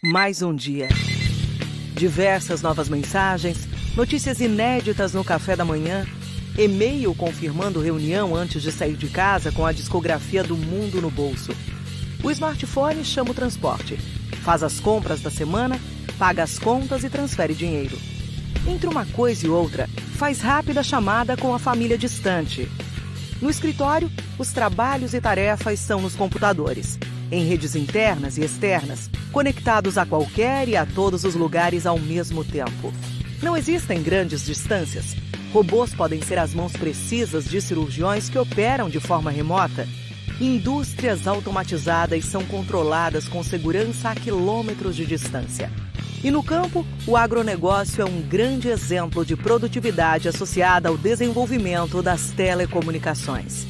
Mais um dia. Diversas novas mensagens, notícias inéditas no café da manhã, e-mail confirmando reunião antes de sair de casa com a discografia do mundo no bolso. O smartphone chama o transporte, faz as compras da semana, paga as contas e transfere dinheiro. Entre uma coisa e outra, faz rápida chamada com a família distante. No escritório, os trabalhos e tarefas são nos computadores, em redes internas e externas, conectados a qualquer e a todos os lugares ao mesmo tempo. Não existem grandes distâncias. Robôs podem ser as mãos precisas de cirurgiões que operam de forma remota. Indústrias automatizadas são controladas com segurança a quilômetros de distância. E no campo, o agronegócio é um grande exemplo de produtividade associada ao desenvolvimento das telecomunicações.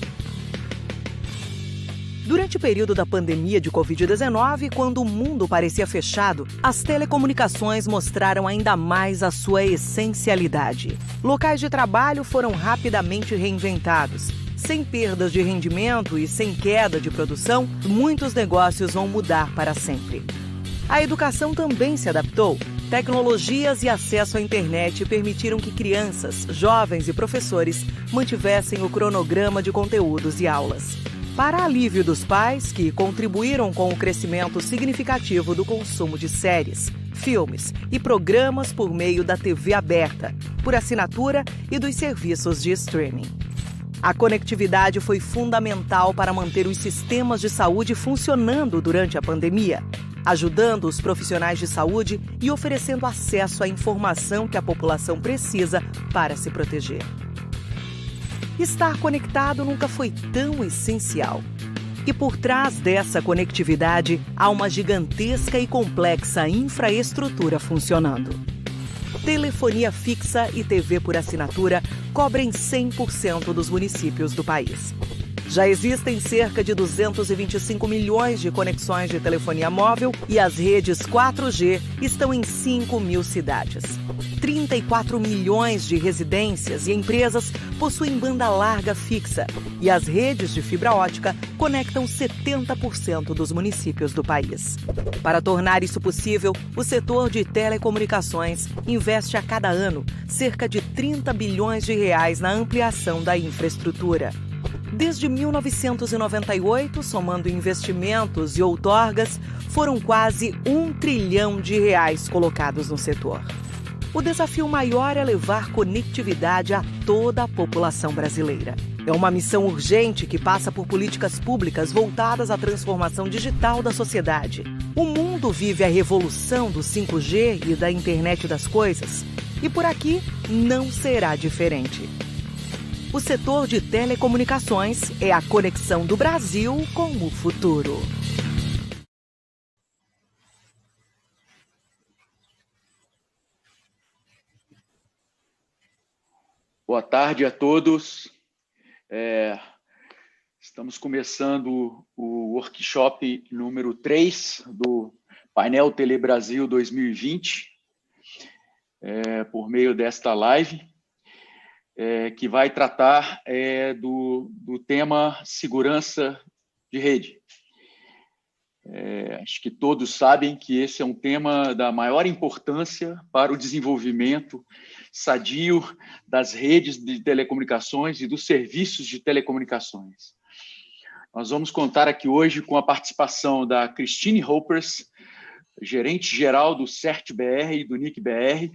Durante o período da pandemia de Covid-19, quando o mundo parecia fechado, as telecomunicações mostraram ainda mais a sua essencialidade. Locais de trabalho foram rapidamente reinventados. Sem perdas de rendimento e sem queda de produção, muitos negócios vão mudar para sempre. A educação também se adaptou. Tecnologias e acesso à internet permitiram que crianças, jovens e professores mantivessem o cronograma de conteúdos e aulas. Para alívio dos pais, que contribuíram com o crescimento significativo do consumo de séries, filmes e programas por meio da TV aberta, por assinatura e dos serviços de streaming. A conectividade foi fundamental para manter os sistemas de saúde funcionando durante a pandemia, ajudando os profissionais de saúde e oferecendo acesso à informação que a população precisa para se proteger. Estar conectado nunca foi tão essencial. E por trás dessa conectividade, há uma gigantesca e complexa infraestrutura funcionando. Telefonia fixa e TV por assinatura cobrem 100% dos municípios do país. Já existem cerca de 225 milhões de conexões de telefonia móvel e as redes 4G estão em 5 mil cidades. 34 milhões de residências e empresas possuem banda larga fixa e as redes de fibra ótica conectam 70% dos municípios do país. Para tornar isso possível, o setor de telecomunicações investe a cada ano cerca de 30 bilhões de reais na ampliação da infraestrutura. Desde 1998, somando investimentos e outorgas, foram quase R$1 trilhão colocados no setor. O desafio maior é levar conectividade a toda a população brasileira. É uma missão urgente que passa por políticas públicas voltadas à transformação digital da sociedade. O mundo vive a revolução do 5G e da internet das coisas, e por aqui não será diferente. O setor de telecomunicações é a conexão do Brasil com o futuro. Boa tarde a todos. Estamos começando o workshop número 3 do Painel Telebrasil 2020, por meio desta live. Que vai tratar do tema segurança de rede. Acho que todos sabem que esse é um tema da maior importância para o desenvolvimento sadio das redes de telecomunicações e dos serviços de telecomunicações. Nós vamos contar aqui hoje com a participação da Christine Hoppers, gerente-geral do CERT-BR e do NIC-BR,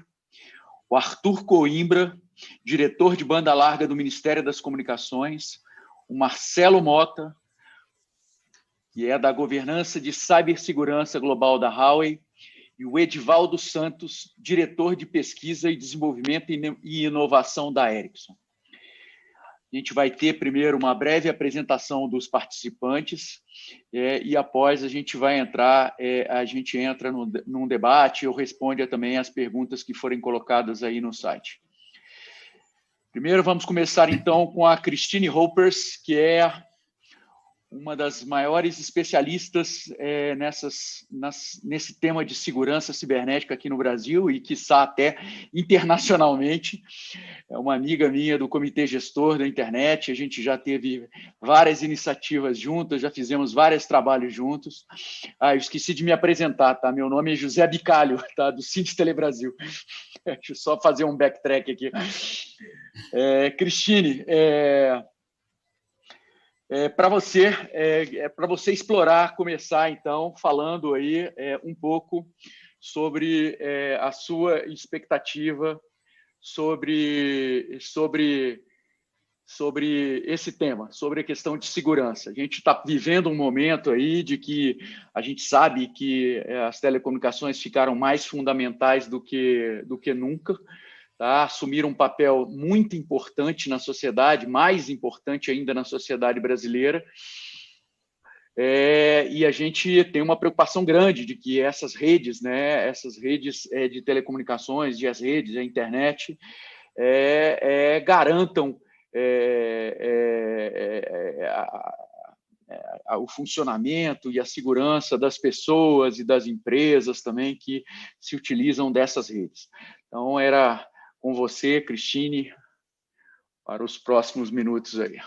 o Arthur Coimbra, diretor de banda larga do Ministério das Comunicações, o Marcelo Mota, que é da governança de cibersegurança global da Huawei, e o Edivaldo Santos, diretor de pesquisa e desenvolvimento e inovação da Ericsson. A gente vai ter primeiro uma breve apresentação dos participantes e após a gente vai entrar, a gente entra num debate, eu respondo também as perguntas que forem colocadas aí no site. Primeiro, vamos começar, então, com a Christine Hoppers, que é uma das maiores especialistas nesse tema de segurança cibernética aqui no Brasil e, quiçá, até internacionalmente. É uma amiga minha do Comitê Gestor da Internet, a gente já teve várias iniciativas juntas, já fizemos vários trabalhos juntos. Eu esqueci de me apresentar, tá? Meu nome é José Bicalho, tá? Do Cinti Telebrasil. Deixa eu só fazer um backtrack aqui. Cristine, para você explorar, começar então falando aí um pouco sobre a sua expectativa sobre esse tema, sobre a questão de segurança. A gente está vivendo um momento aí de que a gente sabe que as telecomunicações ficaram mais fundamentais do que nunca. Tá? Assumiram um papel muito importante na sociedade, mais importante ainda na sociedade brasileira, e a gente tem uma preocupação grande de que essas redes, né, de telecomunicações, as redes, a internet, garantam o funcionamento e a segurança das pessoas e das empresas também que se utilizam dessas redes. Então, era com você, Cristine, para os próximos minutos aí.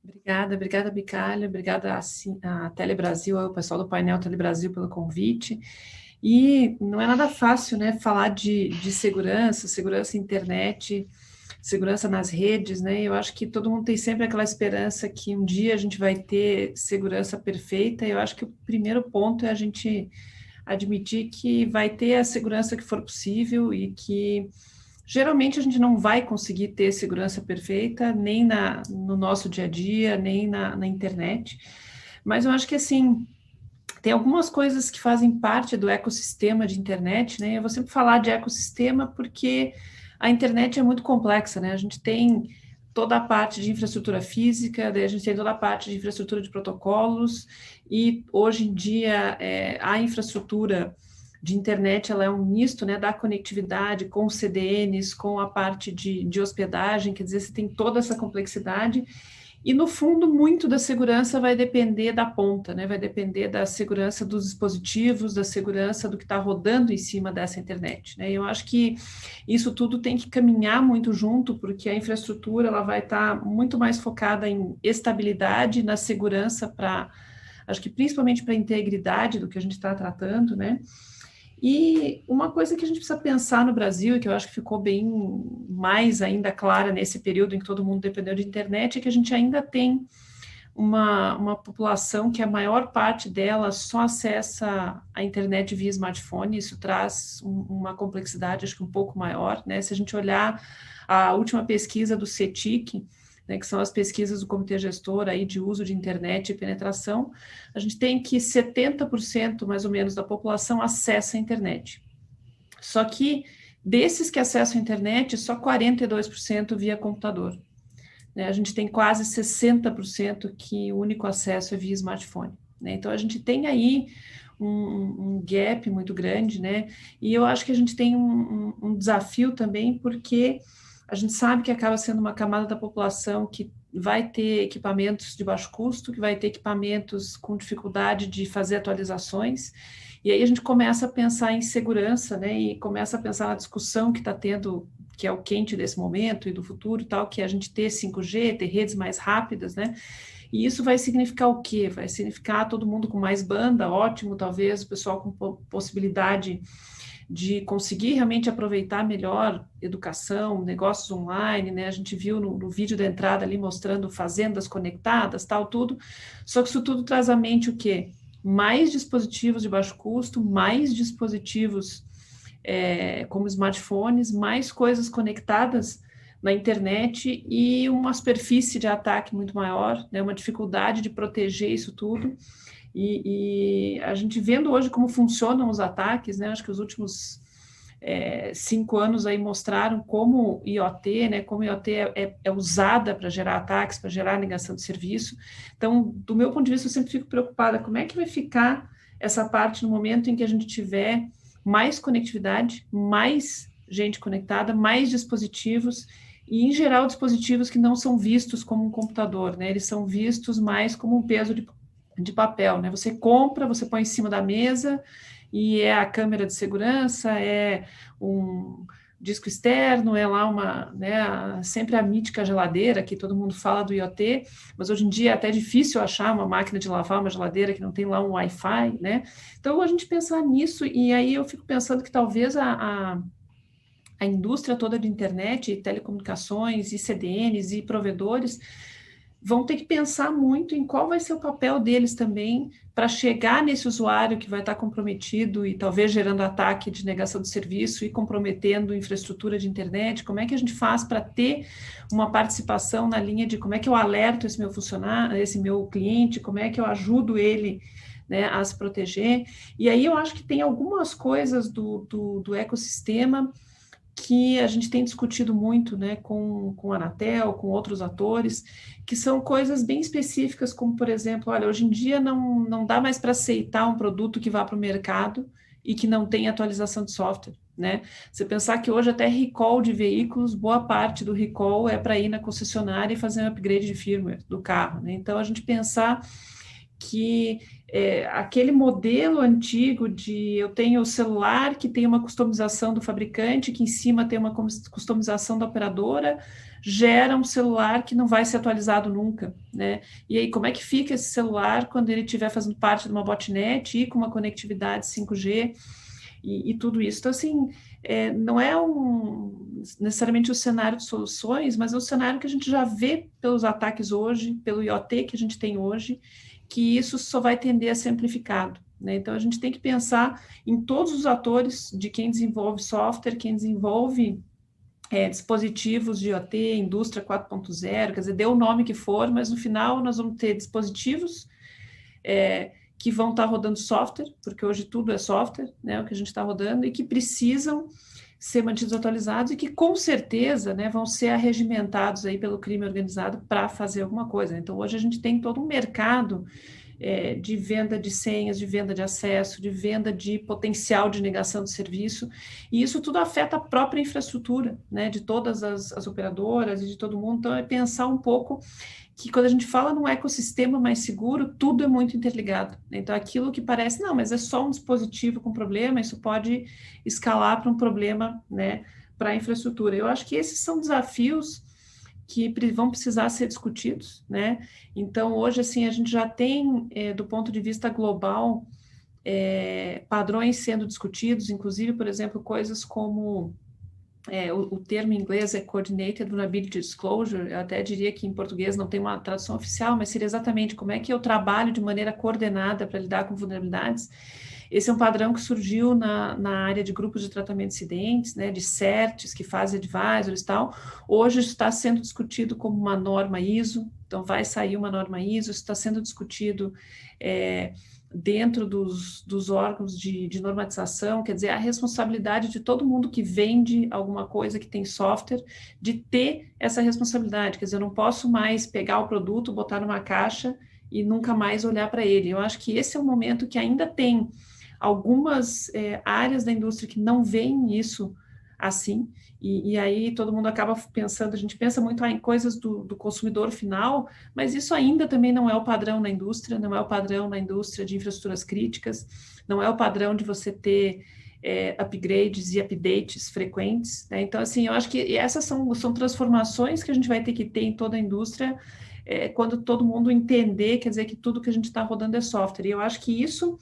Obrigada, Bicalho, obrigada a Telebrasil, ao pessoal do painel Telebrasil pelo convite. E não é nada fácil, né, falar de segurança internet, segurança nas redes, né? Eu acho que todo mundo tem sempre aquela esperança que um dia a gente vai ter segurança perfeita. Eu acho que o primeiro ponto é a gente admitir que vai ter a segurança que for possível e que geralmente a gente não vai conseguir ter segurança perfeita nem no nosso dia a dia, nem na internet. Mas eu acho que, assim, tem algumas coisas que fazem parte do ecossistema de internet, né? Eu vou sempre falar de ecossistema porque a internet é muito complexa, né? A gente tem toda a parte de infraestrutura física, daí a gente tem toda a parte de infraestrutura de protocolos, e hoje em dia a infraestrutura de internet ela é um misto, né, da conectividade com CDNs, com a parte de hospedagem, quer dizer, você tem toda essa complexidade, e no fundo muito da segurança vai depender da ponta, né, vai depender da segurança dos dispositivos, da segurança do que está rodando em cima dessa internet, né. Eu acho que isso tudo tem que caminhar muito junto, porque a infraestrutura ela vai estar muito mais focada em estabilidade, na segurança acho que principalmente para a integridade do que a gente está tratando, né. E uma coisa que a gente precisa pensar no Brasil, e que eu acho que ficou bem mais ainda clara nesse período em que todo mundo dependeu de internet, é que a gente ainda tem uma população que a maior parte dela só acessa a internet via smartphone. Isso traz uma complexidade, acho que um pouco maior, né? Se a gente olhar a última pesquisa do CETIC, né, que são as pesquisas do Comitê Gestor aí de uso de internet e penetração, a gente tem que 70% mais ou menos da população acessa a internet. Só que desses que acessam a internet, só 42% via computador. Né? A gente tem quase 60% que o único acesso é via smartphone. Né? Então a gente tem aí um gap muito grande, né? E eu acho que a gente tem um desafio também, porque a gente sabe que acaba sendo uma camada da população que vai ter equipamentos de baixo custo, que vai ter equipamentos com dificuldade de fazer atualizações, e aí a gente começa a pensar em segurança, né, e começa a pensar na discussão que está tendo, que é o quente desse momento e do futuro e tal, que é a gente ter 5G, ter redes mais rápidas, né, e isso vai significar o quê? Vai significar todo mundo com mais banda, ótimo, talvez o pessoal com possibilidade de conseguir realmente aproveitar melhor educação, negócios online, né? A gente viu no vídeo da entrada ali mostrando fazendas conectadas, tal, tudo. Só que isso tudo traz à mente o quê? Mais dispositivos de baixo custo, mais dispositivos como smartphones, mais coisas conectadas na internet e uma superfície de ataque muito maior, né? Uma dificuldade de proteger isso tudo. E a gente vendo hoje como funcionam os ataques, né? Acho que os últimos 5 anos aí mostraram como IoT, né? Como IoT é usada para gerar ataques, para gerar negação de serviço. Então, do meu ponto de vista, eu sempre fico preocupada como é que vai ficar essa parte no momento em que a gente tiver mais conectividade, mais gente conectada, mais dispositivos e, em geral, dispositivos que não são vistos como um computador, né? Eles são vistos mais como um peso de papel, né? Você compra, você põe em cima da mesa, e é a câmera de segurança, é um disco externo, é lá né, sempre a mítica geladeira, que todo mundo fala do IoT, mas hoje em dia é até difícil achar uma máquina de lavar, uma geladeira que não tem lá um Wi-Fi, né? Então, a gente pensar nisso, e aí eu fico pensando que talvez a indústria toda de internet, telecomunicações, e CDNs e provedores vão ter que pensar muito em qual vai ser o papel deles também para chegar nesse usuário que vai estar comprometido e talvez gerando ataque de negação de serviço e comprometendo infraestrutura de internet. Como é que a gente faz para ter uma participação na linha de como é que eu alerto esse meu funcionário, esse meu cliente, como é que eu ajudo ele, né, a se proteger. E aí eu acho que tem algumas coisas do ecossistema que a gente tem discutido muito, né, com a Anatel, com outros atores, que são coisas bem específicas, como, por exemplo, olha, hoje em dia não dá mais para aceitar um produto que vá para o mercado e que não tem atualização de software, né? Você pensar que hoje até recall de veículos, boa parte do recall é para ir na concessionária e fazer um upgrade de firmware do carro, né? Então, a gente pensar que aquele modelo antigo de eu tenho o celular que tem uma customização do fabricante, que em cima tem uma customização da operadora, gera um celular que não vai ser atualizado nunca, né? E aí, como é que fica esse celular quando ele estiver fazendo parte de uma botnet e com uma conectividade 5G e tudo isso? Então, assim, não é necessariamente o cenário de soluções, mas é o cenário que a gente já vê pelos ataques hoje, pelo IoT que a gente tem hoje, que isso só vai tender a ser amplificado, né? Então, a gente tem que pensar em todos os atores, de quem desenvolve software, quem desenvolve dispositivos de IoT, indústria 4.0, quer dizer, dê o nome que for, mas no final nós vamos ter dispositivos que vão estar rodando software, porque hoje tudo é software, né, o que a gente está rodando, e que precisam ser mantidos atualizados e que, com certeza, né, vão ser arregimentados aí pelo crime organizado para fazer alguma coisa. Então, hoje a gente tem todo um mercado de venda de senhas, de venda de acesso, de venda de potencial de negação de serviço, e isso tudo afeta a própria infraestrutura, né, de todas as operadoras e de todo mundo. Então, é pensar um pouco que quando a gente fala num ecossistema mais seguro, tudo é muito interligado. Então, aquilo que parece, não, mas é só um dispositivo com problema, isso pode escalar para um problema, né, para a infraestrutura. Eu acho que esses são desafios que vão precisar ser discutidos, né? Então, hoje, assim, a gente já tem, do ponto de vista global, padrões sendo discutidos, inclusive, por exemplo, coisas como o termo em inglês é Coordinated Vulnerability Disclosure. Eu até diria que em português não tem uma tradução oficial, mas seria exatamente como é que eu trabalho de maneira coordenada para lidar com vulnerabilidades. Esse é um padrão que surgiu na área de grupos de tratamento de incidentes, né, de CERTs, que fazem advisors e tal. Hoje isso está sendo discutido como uma norma ISO, então vai sair uma norma ISO, isso está sendo discutido dentro dos órgãos de normatização, quer dizer, a responsabilidade de todo mundo que vende alguma coisa que tem software, de ter essa responsabilidade, quer dizer, eu não posso mais pegar o produto, botar numa caixa e nunca mais olhar para ele. Eu acho que esse é um momento que ainda tem algumas áreas da indústria que não veem isso assim, e aí todo mundo acaba pensando, a gente pensa muito em coisas do consumidor final, mas isso ainda também não é o padrão na indústria, não é o padrão na indústria de infraestruturas críticas, não é o padrão de você ter upgrades e updates frequentes, né? Então, assim, eu acho que essas são transformações que a gente vai ter que ter em toda a indústria, quando todo mundo entender, quer dizer, que tudo que a gente está rodando é software, e eu acho que isso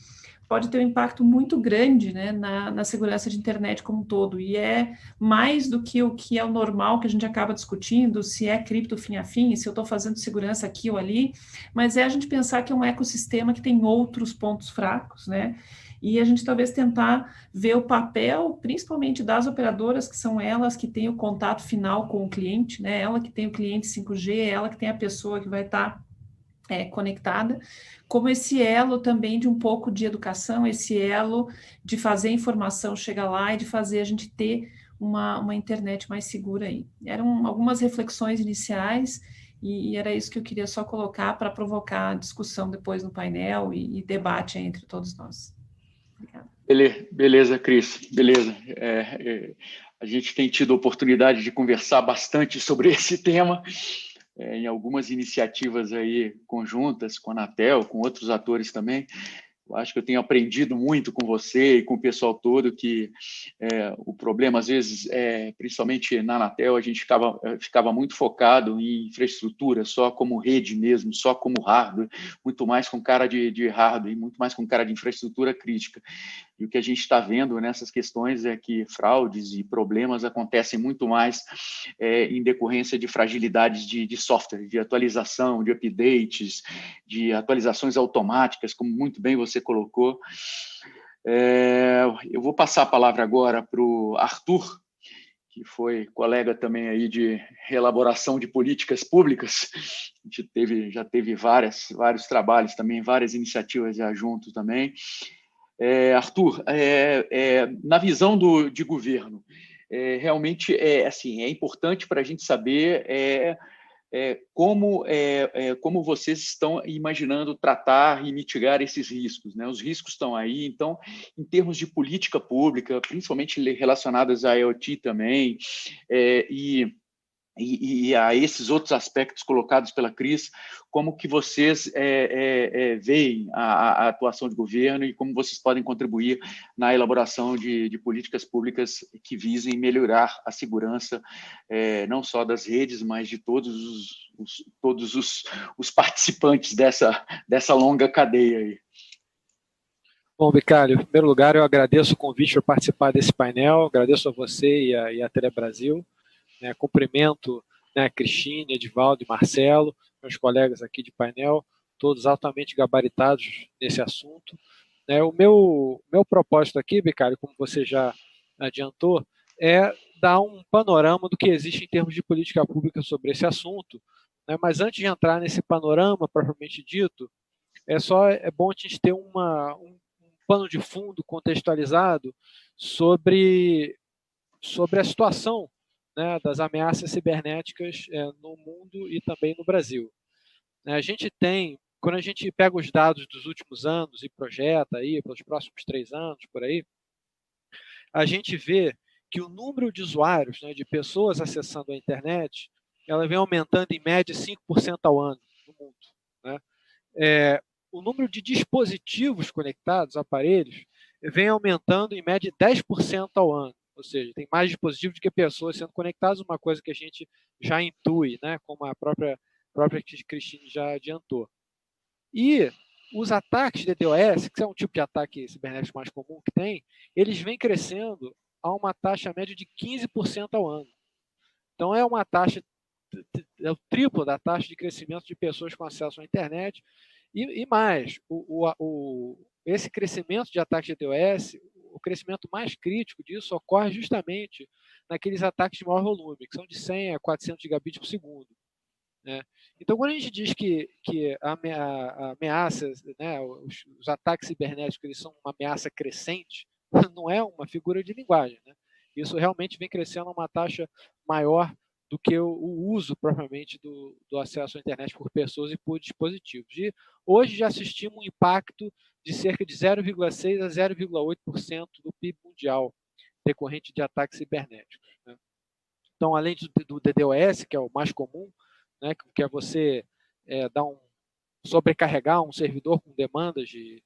pode ter um impacto muito grande, né, na segurança de internet como um todo, e é mais do que o que é o normal que a gente acaba discutindo, se é cripto fim a fim, se eu estou fazendo segurança aqui ou ali, mas é a gente pensar que é um ecossistema que tem outros pontos fracos, né, e a gente talvez tentar ver o papel, principalmente das operadoras, que são elas que têm o contato final com o cliente, né, ela que tem o cliente 5G, ela que tem a pessoa que vai estar conectada, como esse elo também de um pouco de educação, esse elo de fazer a informação chegar lá e de fazer a gente ter uma internet mais segura aí. Eram algumas reflexões iniciais e era isso que eu queria só colocar para provocar discussão depois no painel e debate entre todos nós. Obrigada. Beleza, Cris, beleza. A gente tem tido a oportunidade de conversar bastante sobre esse tema, em algumas iniciativas aí conjuntas com a Anatel, com outros atores também. Eu acho que eu tenho aprendido muito com você e com o pessoal todo que o problema, às vezes, principalmente na Anatel, a gente ficava muito focado em infraestrutura, só como rede mesmo, só como hardware, muito mais com cara de hardware e muito mais com cara de infraestrutura crítica. E o que a gente está vendo nessas questões é que fraudes e problemas acontecem muito mais em decorrência de fragilidades de software, de atualização, de updates, de atualizações automáticas, como muito bem você colocou. Eu vou passar a palavra agora para o Arthur, que foi colega também aí de reelaboração de políticas públicas. A gente já teve vários trabalhos também, várias iniciativas já juntos também. Arthur, na visão de governo, realmente assim, é importante para a gente saber como vocês estão imaginando tratar e mitigar esses riscos, né? Os riscos estão aí, então, em termos de política pública, principalmente relacionadas à IoT também, e a esses outros aspectos colocados pela Cris, como que vocês veem a atuação de governo e como vocês podem contribuir na elaboração de políticas públicas que visem melhorar a segurança não só das redes, mas de todos os participantes dessa longa cadeia aí. Bom, Bicalho, em primeiro lugar, eu agradeço o convite para participar desse painel, agradeço a você e a Telebrasil. Cumprimento a Cristine, Edivaldo e Marcelo, meus colegas aqui de painel, todos altamente gabaritados nesse assunto. O meu propósito aqui, Bicalho, como você já adiantou, é dar um panorama do que existe em termos de política pública sobre esse assunto. Mas antes de entrar nesse panorama propriamente dito, é bom a gente ter um pano de fundo contextualizado sobre a situação das ameaças cibernéticas no mundo e também no Brasil. A gente tem, quando a gente pega os dados dos últimos anos e projeta aí pelos próximos 3 anos, por aí, a gente vê que o número de usuários, de pessoas acessando a internet, ela vem aumentando em média 5% ao ano no mundo. O número de dispositivos conectados, aparelhos, vem aumentando em média 10% ao ano. Ou seja, tem mais dispositivos do que pessoas sendo conectadas, uma coisa que a gente já intui, como a própria Cristine já adiantou. E os ataques de DDoS, que é um tipo de ataque cibernético mais comum que tem, eles vêm crescendo a uma taxa média de 15% ao ano. Então, é o triplo da taxa de crescimento de pessoas com acesso à internet. E mais, esse crescimento de ataques de DDoS, o crescimento mais crítico disso ocorre justamente naqueles ataques de maior volume, que são de 100 a 400 gigabits por segundo. Então, quando a gente diz que a ameaça, os ataques cibernéticos eles são uma ameaça crescente, não é uma figura de linguagem. Isso realmente vem crescendo a uma taxa maior do que o uso propriamente do acesso à internet por pessoas e por dispositivos. E hoje já assistimos um impacto de cerca de 0,6% a 0,8% do PIB mundial decorrente de ataques cibernéticos. Então, além do DDoS, que é o mais comum, que é você sobrecarregar um servidor com demandas de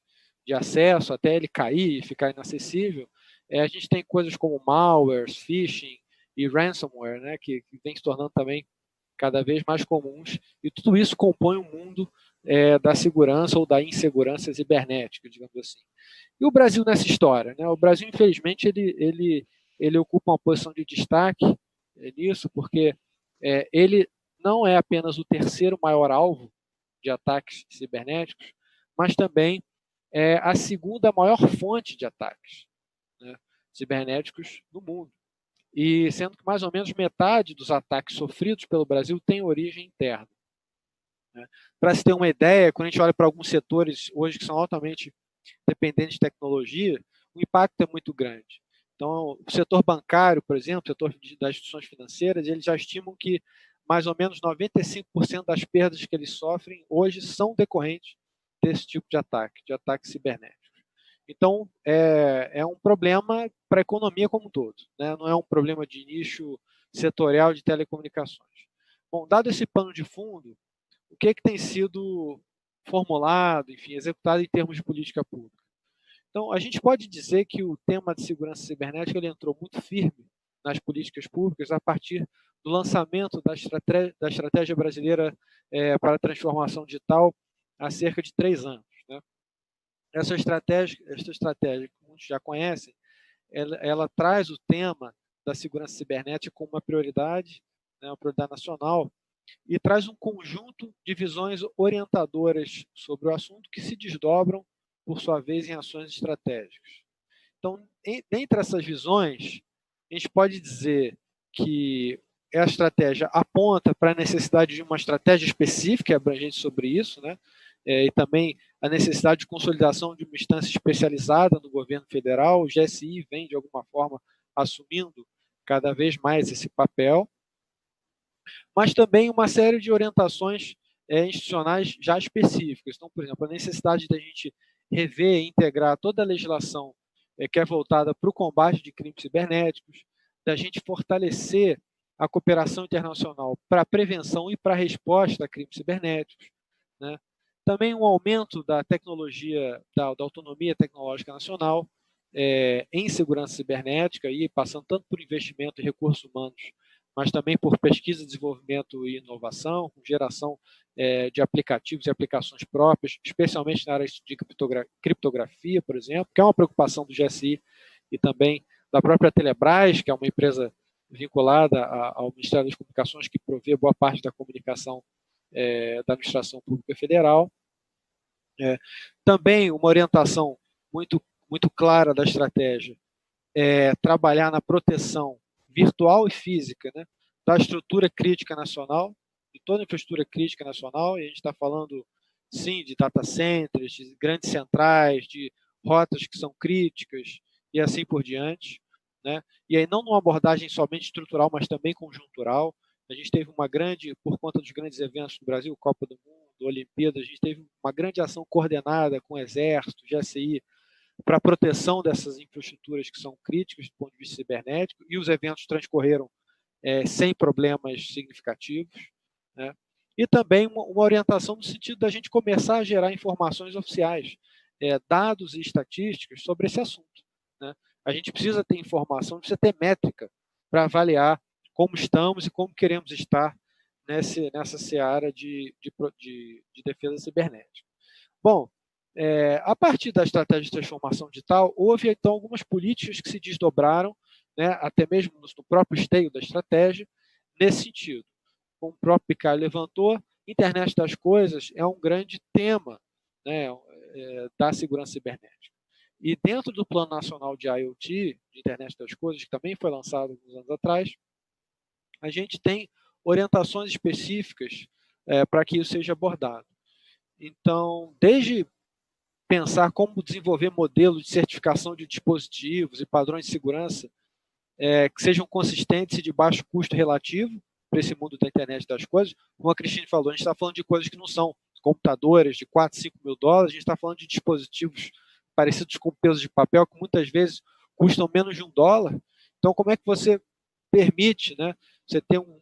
acesso até ele cair e ficar inacessível, a gente tem coisas como malwares, phishing e ransomware, que vem se tornando também cada vez mais comuns, e tudo isso compõe o mundo da segurança ou da insegurança cibernética, digamos assim. E o Brasil nessa história? O Brasil, infelizmente, ele ocupa uma posição de destaque nisso, porque ele não é apenas o terceiro maior alvo de ataques cibernéticos, mas também é a segunda maior fonte de ataques cibernéticos no mundo. E sendo que mais ou menos metade dos ataques sofridos pelo Brasil tem origem interna. Para se ter uma ideia, quando a gente olha para alguns setores hoje que são altamente dependentes de tecnologia, o impacto é muito grande. Então, o setor bancário, por exemplo, o setor das instituições financeiras, eles já estimam que mais ou menos 95% das perdas que eles sofrem hoje são decorrentes desse tipo de ataques cibernéticos. Então, é um problema para a economia como um todo, né? Não é um problema de nicho setorial de telecomunicações. Bom, dado esse pano de fundo, o que tem sido formulado, enfim, executado em termos de política pública? Então, a gente pode dizer que o tema de segurança cibernética ele entrou muito firme nas políticas públicas a partir do lançamento da estratégia brasileira para a transformação digital há cerca de 3 anos. Né? Essa estratégia, como muitos já conhecem, ela traz o tema da segurança cibernética como uma prioridade nacional, e traz um conjunto de visões orientadoras sobre o assunto que se desdobram, por sua vez, em ações estratégicas. Então, dentre essas visões, a gente pode dizer que a estratégia aponta para a necessidade de uma estratégia específica e abrangente sobre isso, né? E também a necessidade de consolidação de uma instância especializada no governo federal. O GSI vem, de alguma forma, assumindo cada vez mais esse papel, mas também uma série de orientações institucionais já específicas. Então, por exemplo, a necessidade da gente rever e integrar toda a legislação que é voltada para o combate de crimes cibernéticos, da gente fortalecer a cooperação internacional para a prevenção e para a resposta a crimes cibernéticos, né? Também um aumento da tecnologia, da autonomia tecnológica nacional em segurança cibernética, e passando tanto por investimento em recursos humanos, mas também por pesquisa, desenvolvimento e inovação, com geração de aplicativos e aplicações próprias, especialmente na área de criptografia, por exemplo, que é uma preocupação do GSI e também da própria Telebrás, que é uma empresa vinculada ao Ministério das Comunicações, que provê boa parte da comunicação da Administração Pública Federal. Também uma orientação muito clara da estratégia é trabalhar na proteção virtual e física, né, da estrutura crítica nacional, de toda a infraestrutura crítica nacional, e a gente está falando, sim, de data centers, de grandes centrais, de rotas que são críticas, e assim por diante, né? E aí não numa abordagem somente estrutural, mas também conjuntural. A gente teve uma grande, por conta dos grandes eventos do Brasil, Copa do Mundo, Olimpíadas, a gente teve uma grande ação coordenada com o Exército, GSI, para a proteção dessas infraestruturas que são críticas do ponto de vista cibernético, e os eventos transcorreram sem problemas significativos, né? E também uma orientação no sentido da gente começar a gerar informações oficiais, dados e estatísticas sobre esse assunto, né? A gente precisa ter informação, precisa ter métrica para avaliar como estamos e como queremos estar nessa seara de defesa cibernética. Bom, a partir da estratégia de transformação digital, houve então algumas políticas que se desdobraram, né, até mesmo no próprio esteio da estratégia, nesse sentido. Como o próprio Picard levantou, internet das coisas é um grande tema, né, da segurança cibernética. E dentro do Plano Nacional de IoT, de internet das coisas, que também foi lançado alguns anos atrás, a gente tem orientações específicas para que isso seja abordado. Então, desde pensar como desenvolver modelos de certificação de dispositivos e padrões de segurança que sejam consistentes e de baixo custo relativo para esse mundo da internet das coisas. Como a Cristine falou, a gente está falando de coisas que não são computadores de 4, 5 mil dólares, a gente está falando de dispositivos parecidos com pesos de papel, que muitas vezes custam menos de $1. Então, como é que você permite, né, você ter um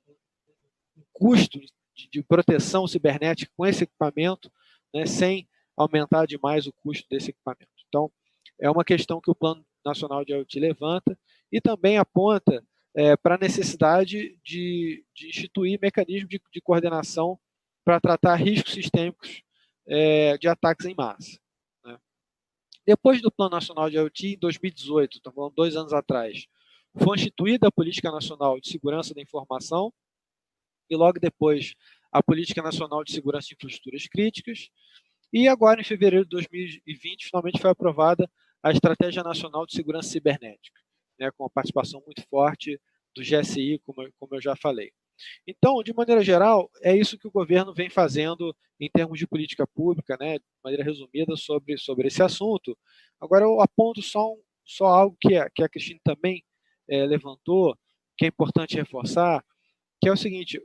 custo de proteção cibernética com esse equipamento, né, sem aumentar demais o custo desse equipamento? Então, é uma questão que o Plano Nacional de IoT levanta e também aponta para a necessidade de instituir mecanismos de coordenação para tratar riscos sistêmicos de ataques em massa, né? Depois do Plano Nacional de IoT, em 2018, estamos falando 2 anos atrás, foi instituída a Política Nacional de Segurança da Informação e logo depois a Política Nacional de Segurança de Infraestruturas Críticas. E agora, em fevereiro de 2020, finalmente foi aprovada a Estratégia Nacional de Segurança Cibernética, né, com a participação muito forte do GSI, como eu já falei. Então, de maneira geral, é isso que o governo vem fazendo em termos de política pública, né, de maneira resumida, sobre esse assunto. Agora, eu aponto só algo que a Cristine também levantou, que é importante reforçar, que é o seguinte: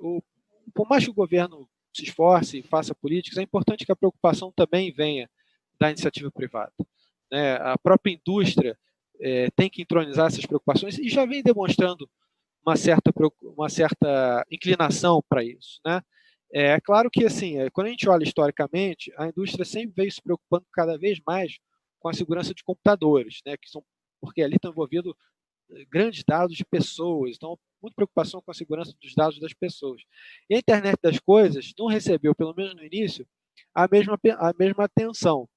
por mais que o governo se esforce e faça políticas, é importante que a preocupação também venha da iniciativa privada. né, a própria indústria tem que entronizar essas preocupações e já vem demonstrando uma certa inclinação para isso, né? É claro que, assim, quando a gente olha historicamente, a indústria sempre veio se preocupando cada vez mais com a segurança de computadores, né? Porque ali estão envolvidos grandes dados de pessoas, então muita preocupação com a segurança dos dados das pessoas. E a internet das coisas não recebeu, pelo menos no início, a mesma atenção,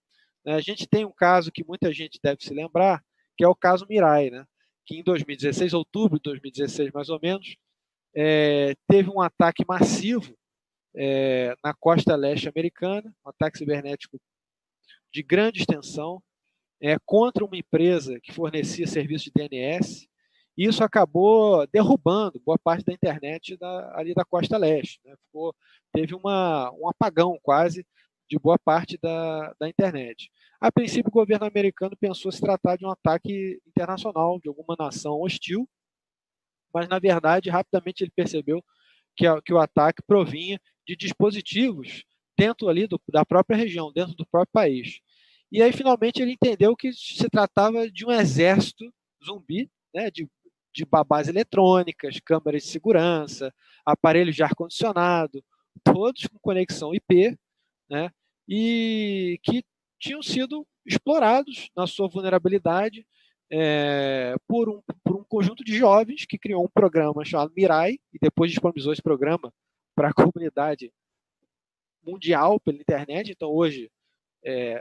né? A gente tem um caso que muita gente deve se lembrar, que é o caso Mirai, né? Que em 2016, outubro de 2016 mais ou menos, teve um ataque massivo na costa leste americana, um ataque cibernético de grande extensão, contra uma empresa que fornecia serviço de DNS, e isso acabou derrubando boa parte da internet ali da costa leste, né? Teve um apagão quase de boa parte da internet. A princípio, o governo americano pensou se tratar de um ataque internacional, de alguma nação hostil, mas, na verdade, rapidamente ele percebeu que o ataque provinha de dispositivos dentro ali da própria região, dentro do próprio país. E aí, finalmente, ele entendeu que se tratava de um exército zumbi, né, de babás eletrônicas, câmeras de segurança, aparelhos de ar-condicionado, todos com conexão IP, né, e que tinham sido explorados na sua vulnerabilidade por um conjunto de jovens que criou um programa chamado Mirai e depois disponibilizou esse programa para a comunidade mundial pela internet. Então, hoje,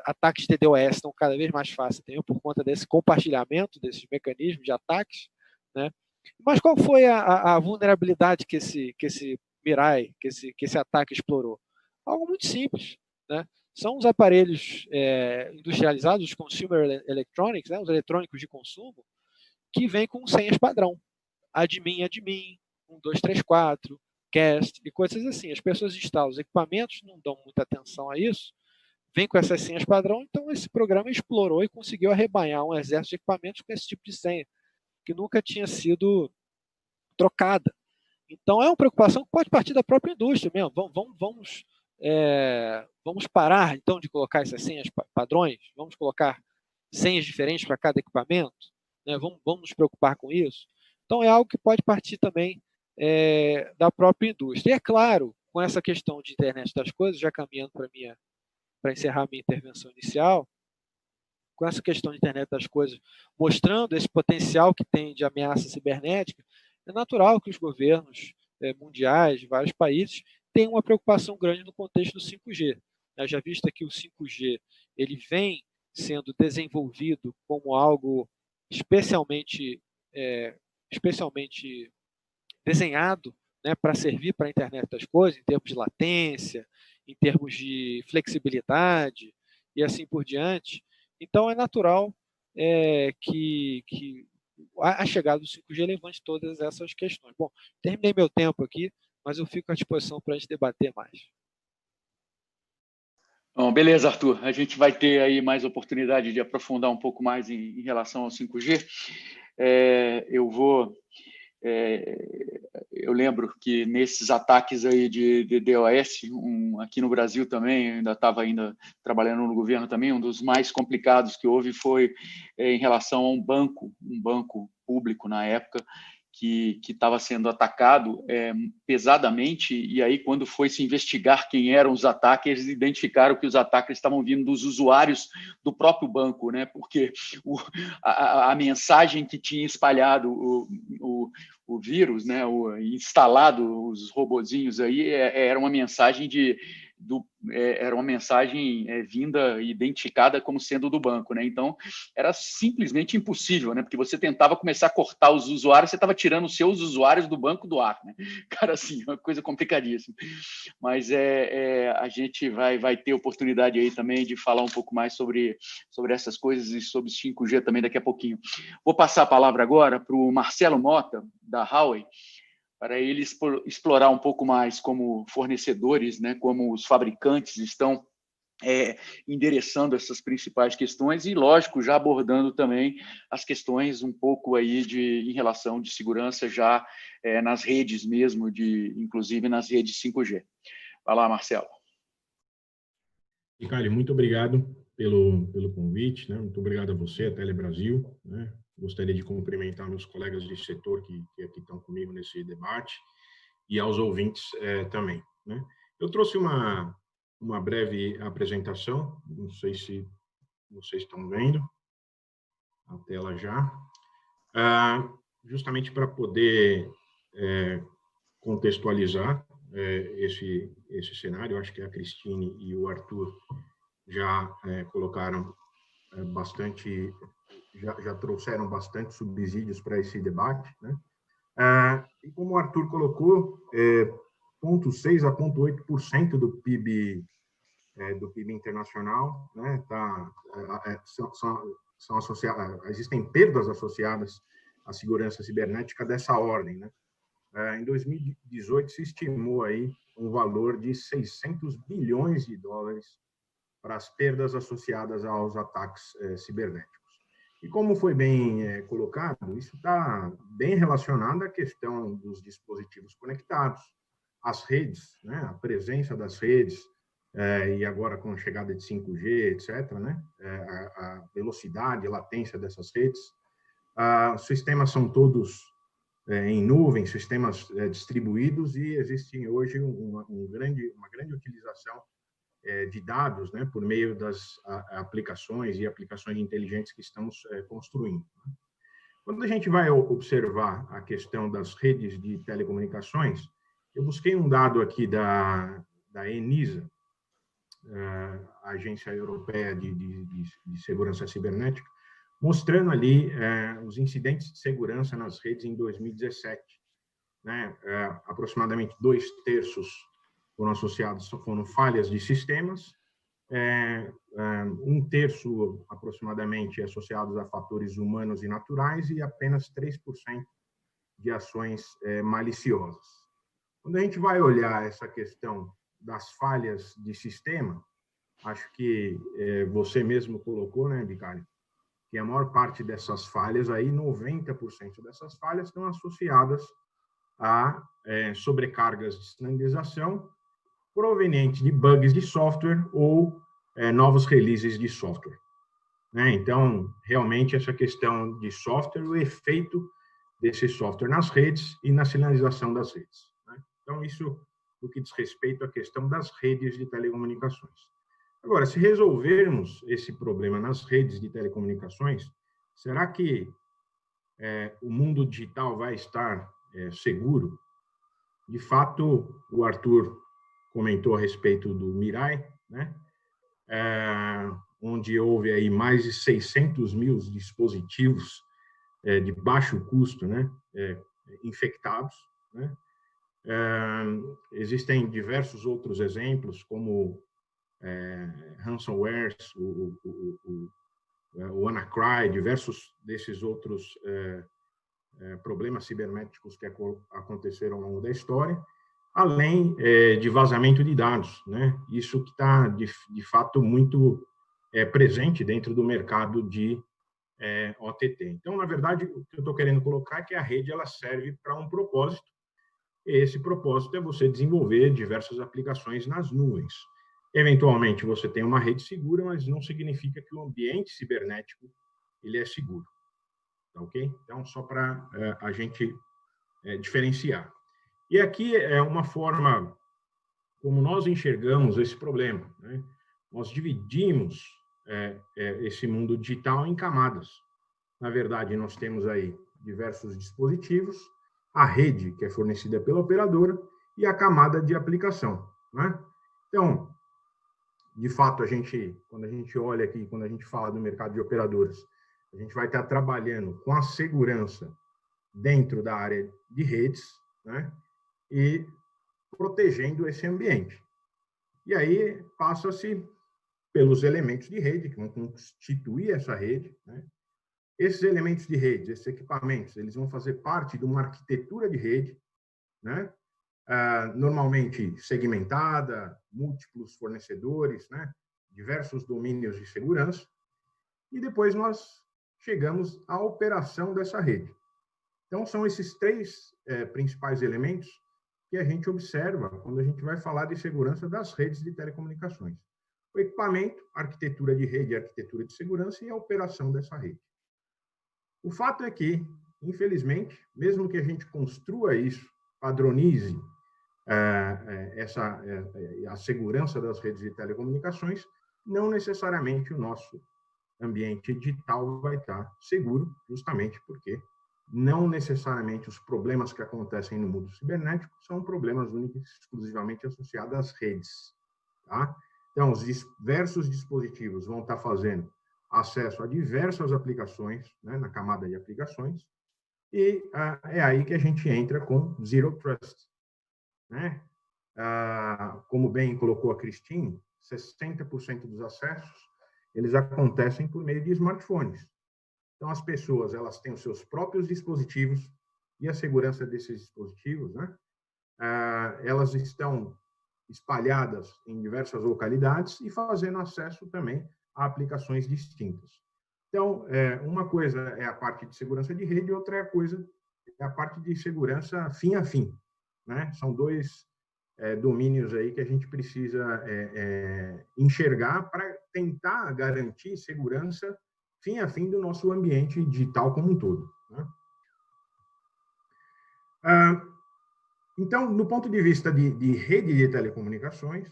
ataques de DDoS estão cada vez mais fáceis também por conta desse compartilhamento desses mecanismos de ataques, né? Mas qual foi a vulnerabilidade que esse Mirai, que esse ataque explorou? Algo muito simples, né? São os aparelhos industrializados, os consumer electronics, né? Os eletrônicos de consumo, que vêm com senhas padrão. Admin, 1, 2, 3, 4, cast e coisas assim. As pessoas instalam os equipamentos, não dão muita atenção a isso, vem com essas senhas padrão, então esse programa explorou e conseguiu arrebanhar um exército de equipamentos com esse tipo de senha, que nunca tinha sido trocada. Então é uma preocupação que pode partir da própria indústria mesmo. Vamos parar, então, de colocar essas senhas padrões? Vamos colocar senhas diferentes para cada equipamento? Né? Vamos nos preocupar com isso? Então, é algo que pode partir também da própria indústria. E, é claro, com essa questão de internet das coisas, já caminhando para encerrar minha intervenção inicial, com essa questão de internet das coisas, mostrando esse potencial que tem de ameaça cibernética, é natural que os governos mundiais de vários países tenham uma preocupação grande no contexto do 5G. Já visto aqui o 5G, ele vem sendo desenvolvido como algo especialmente desenhado, né, para servir para a internet das coisas, em termos de latência, em termos de flexibilidade e assim por diante. Então, é natural que a chegada do 5G levante todas essas questões. Bom, terminei meu tempo aqui, mas eu fico à disposição para a gente debater mais. Bom, beleza, Arthur. A gente vai ter aí mais oportunidade de aprofundar um pouco mais em relação ao 5G. Eu lembro que nesses ataques aí de DDoS, aqui no Brasil também, eu ainda estava trabalhando no governo também, um dos mais complicados que houve foi em relação a um banco público na época, que estava sendo atacado pesadamente, e aí quando foi se investigar quem eram os ataques, eles identificaram que os ataques estavam vindo dos usuários do próprio banco, né? Porque a mensagem que tinha espalhado o vírus, né? Instalado os robozinhos aí, era uma mensagem vinda identificada como sendo do banco, né? Então era simplesmente impossível, né? Porque você tentava começar a cortar os usuários, você estava tirando os seus usuários do banco do ar, né? Cara, assim, uma coisa complicadíssima. Mas a gente vai ter oportunidade aí também de falar um pouco mais sobre essas coisas e sobre 5G também daqui a pouquinho. Vou passar a palavra agora para o Marcelo Mota, da Huawei, para ele explorar um pouco mais como fornecedores, né, como os fabricantes estão endereçando essas principais questões e, lógico, já abordando também as questões um pouco aí em relação de segurança já nas redes mesmo, inclusive nas redes 5G. Vai lá, Marcelo. Ricardo, muito obrigado pelo convite, né? Muito obrigado a você, a Telebrasil, né? Gostaria de cumprimentar meus colegas de setor que aqui estão comigo nesse debate e aos ouvintes também, né? Eu trouxe uma breve apresentação, não sei se vocês estão vendo a tela já, justamente para poder contextualizar esse cenário. Eu acho que a Cristine e o Arthur já colocaram bastante, já trouxeram bastante subsídios para esse debate, né? E como o Arthur colocou, 0,6% a 0,8% do PIB internacional, né? São associadas, existem perdas associadas à segurança cibernética dessa ordem, né? Em 2018 se estimou aí um valor de 600 bilhões de dólares para as perdas associadas aos ataques cibernéticos. E como foi bem colocado, isso está bem relacionado à questão dos dispositivos conectados, às redes, né? A presença das redes, e agora com a chegada de 5G, etc., né? A velocidade, a latência dessas redes. Os sistemas são todos em nuvem, sistemas distribuídos, e existe hoje uma grande utilização de dados, né, por meio das aplicações inteligentes que estamos construindo. Quando a gente vai observar a questão das redes de telecomunicações, eu busquei um dado aqui da ENISA, a Agência Europeia de Segurança Cibernética, mostrando ali os incidentes de segurança nas redes em 2017. Né? Aproximadamente 2/3 foram falhas de sistemas, 1/3 aproximadamente associados a fatores humanos e naturais, e apenas 3% de ações maliciosas. Quando a gente vai olhar essa questão das falhas de sistema, acho que você mesmo colocou, né, Bicalho, que a maior parte dessas falhas, aí 90% dessas falhas estão associadas a sobrecargas de sinalização provenientes de bugs de software ou novos releases de software, né? Então, realmente, essa questão de software, o efeito desse software nas redes e na sinalização das redes, né? Então, isso no que diz respeito à questão das redes de telecomunicações. Agora, se resolvermos esse problema nas redes de telecomunicações, será que o mundo digital vai estar seguro? De fato, o Arthur comentou a respeito do Mirai, né? Onde houve aí mais de 600 mil dispositivos de baixo custo, né? Infectados, né? Existem diversos outros exemplos, como ransomware, o WannaCry, diversos desses outros problemas cibernéticos que aconteceram ao longo da história, além de vazamento de dados, né? Isso que está, de fato, muito presente dentro do mercado de OTT. Então, na verdade, o que eu estou querendo colocar é que a rede ela serve para um propósito, e esse propósito é você desenvolver diversas aplicações nas nuvens. Eventualmente, você tem uma rede segura, mas não significa que o ambiente cibernético ele é seguro. Tá, ok? Então, só para a gente diferenciar. E aqui é uma forma como nós enxergamos esse problema, né? Nós dividimos esse mundo digital em camadas. Na verdade, nós temos aí diversos dispositivos, a rede, que é fornecida pela operadora, e a camada de aplicação, né? Então, de fato, quando a gente olha aqui, quando a gente fala do mercado de operadoras, a gente vai estar trabalhando com a segurança dentro da área de redes, né? E protegendo esse ambiente. E aí passa-se pelos elementos de rede, que vão constituir essa rede, né? Esses elementos de rede, esses equipamentos, eles vão fazer parte de uma arquitetura de rede, né? Normalmente segmentada, múltiplos fornecedores, né? Diversos domínios de segurança, e depois nós chegamos à operação dessa rede. Então, são esses três principais elementos que a gente observa quando a gente vai falar de segurança das redes de telecomunicações. o equipamento, a arquitetura de rede, a arquitetura de segurança e a operação dessa rede. O fato é que, infelizmente, mesmo que a gente construa isso, padronize a segurança das redes de telecomunicações, não necessariamente o nosso ambiente digital vai estar seguro, justamente porque não necessariamente os problemas que acontecem no mundo cibernético são problemas únicos e exclusivamente associados às redes. Tá? Então, os diversos dispositivos vão estar fazendo acesso a diversas aplicações, né, na camada de aplicações, e é aí que a gente entra com Zero Trust. Né? Como bem colocou a Christine, 60% dos acessos eles acontecem por meio de smartphones. Então, as pessoas elas têm os seus próprios dispositivos e a segurança desses dispositivos, né? Elas estão espalhadas em diversas localidades e fazendo acesso também a aplicações distintas. Então, uma coisa é a parte de segurança de rede, outra coisa é a parte de segurança fim a fim. Né? São dois domínios aí que a gente precisa enxergar para tentar garantir segurança fim a fim do nosso ambiente digital como um todo. Né? Então, do ponto de vista de rede de telecomunicações,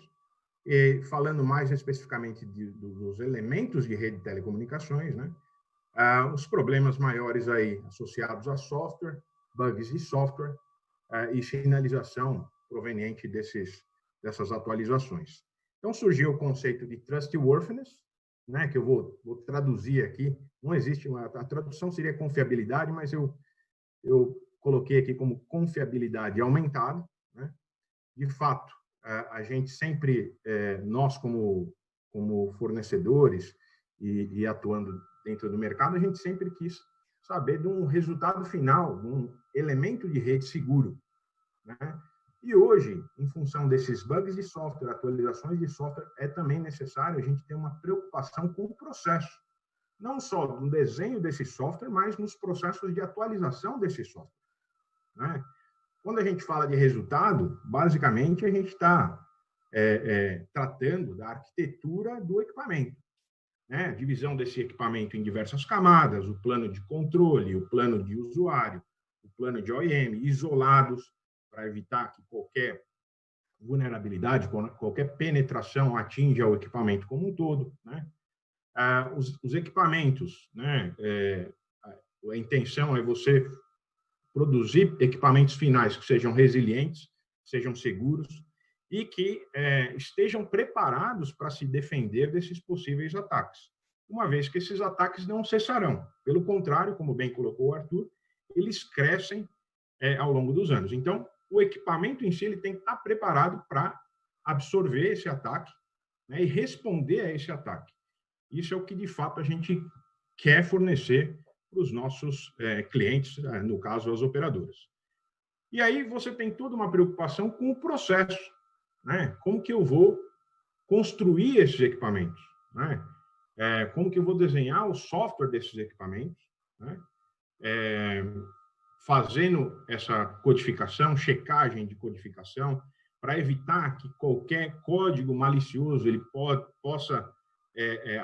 falando mais especificamente dos elementos de rede de telecomunicações, né? Os problemas maiores aí associados a software, bugs de software e sinalização proveniente dessas atualizações. Então, surgiu o conceito de trustworthiness, né, que eu vou traduzir aqui. Não existe a tradução seria confiabilidade, mas eu coloquei aqui como confiabilidade aumentada. Né? De fato, a gente sempre, nós como fornecedores e atuando dentro do mercado, a gente sempre quis saber de um resultado final, de um elemento de rede seguro. Né? E hoje, em função desses bugs de software, atualizações de software, é também necessário a gente ter uma preocupação com o processo. Não só no desenho desse software, mas nos processos de atualização desse software. Né? Quando a gente fala de resultado, basicamente a gente está tratando da arquitetura do equipamento. Né? Divisão desse equipamento em diversas camadas, o plano de controle, o plano de usuário, o plano de OEM, isolados, para evitar que qualquer vulnerabilidade, qualquer penetração atinja o equipamento como um todo. Né? Os equipamentos, né? A intenção é você produzir equipamentos finais que sejam resilientes, sejam seguros e que estejam preparados para se defender desses possíveis ataques, uma vez que esses ataques não cessarão. Pelo contrário, como bem colocou o Arthur, eles crescem ao longo dos anos. Então, o equipamento em si ele tem que estar preparado para absorver esse ataque, né, e responder a esse ataque. Isso é o que, de fato, a gente quer fornecer para os nossos clientes, no caso, as operadoras. E aí você tem toda uma preocupação com o processo. Né? Como que eu vou construir esses equipamentos? Né? Como que eu vou desenhar o software desses equipamentos? Né? Fazendo essa codificação, checagem de codificação, para evitar que qualquer código malicioso ele possa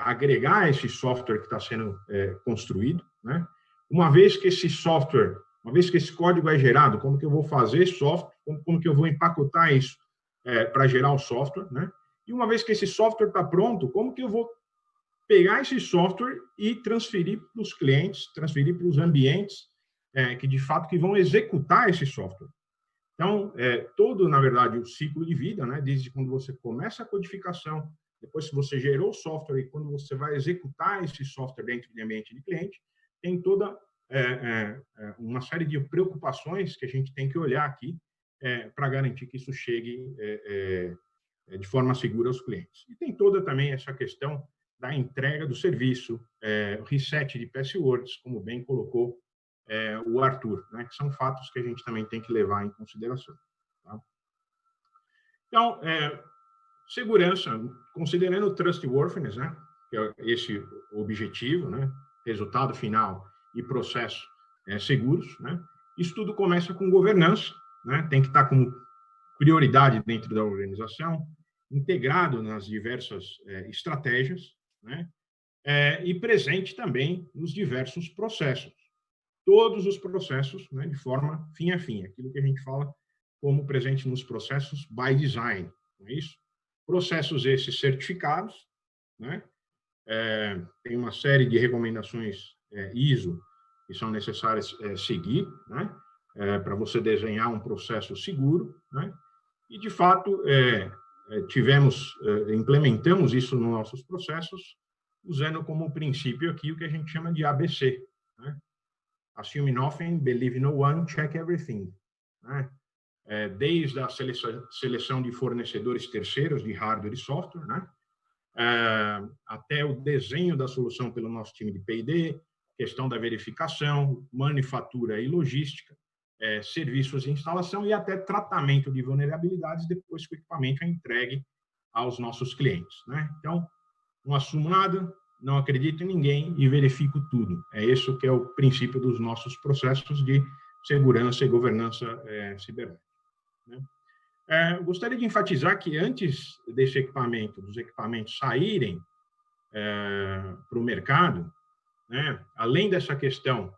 agregar esse software que está sendo construído. Né? Uma vez que esse software, uma vez que esse código é gerado, como que eu vou fazer software, como que eu vou empacotar isso para gerar o software, né? E uma vez que esse software está pronto, como que eu vou pegar esse software e transferir para os clientes, transferir para os ambientes que, de fato, que vão executar esse software. Então, todo, na verdade, o ciclo de vida, né? Desde quando você começa a codificação, depois que você gerou o software e quando você vai executar esse software dentro do ambiente de cliente, tem toda uma série de preocupações que a gente tem que olhar aqui para garantir que isso chegue de forma segura aos clientes. E tem toda também essa questão da entrega do serviço, reset de passwords, como bem colocou o Arthur, né, que são fatos que a gente também tem que levar em consideração. Tá? Então, segurança, considerando o trustworthiness, né, que é esse objetivo, né, resultado final e processo seguros, né, isso tudo começa com governança, né, tem que estar como prioridade dentro da organização, integrado nas diversas estratégias, né? E presente também nos diversos processos. Todos os processos, né, de forma fim a fim, aquilo que a gente fala como presente nos processos by design, não é isso? Processos esses certificados, né? Tem uma série de recomendações ISO que são necessárias seguir, né? Para você desenhar um processo seguro, né? E, de fato, implementamos isso nos nossos processos, usando como princípio aqui o que a gente chama de ABC, né? Assume nothing, believe no one, check everything, né? Desde a seleção de fornecedores terceiros de hardware e software, né? Até o desenho da solução pelo nosso time de P&D, questão da verificação, manufatura e logística, serviços de instalação e até tratamento de vulnerabilidades depois que o equipamento é entregue aos nossos clientes, né? Então, não assumo nada, não acredito em ninguém e verifico tudo. É isso que é o princípio dos nossos processos de segurança e governança cibernética, né? Gostaria de enfatizar que antes dos equipamentos saírem para o mercado, né, além dessa questão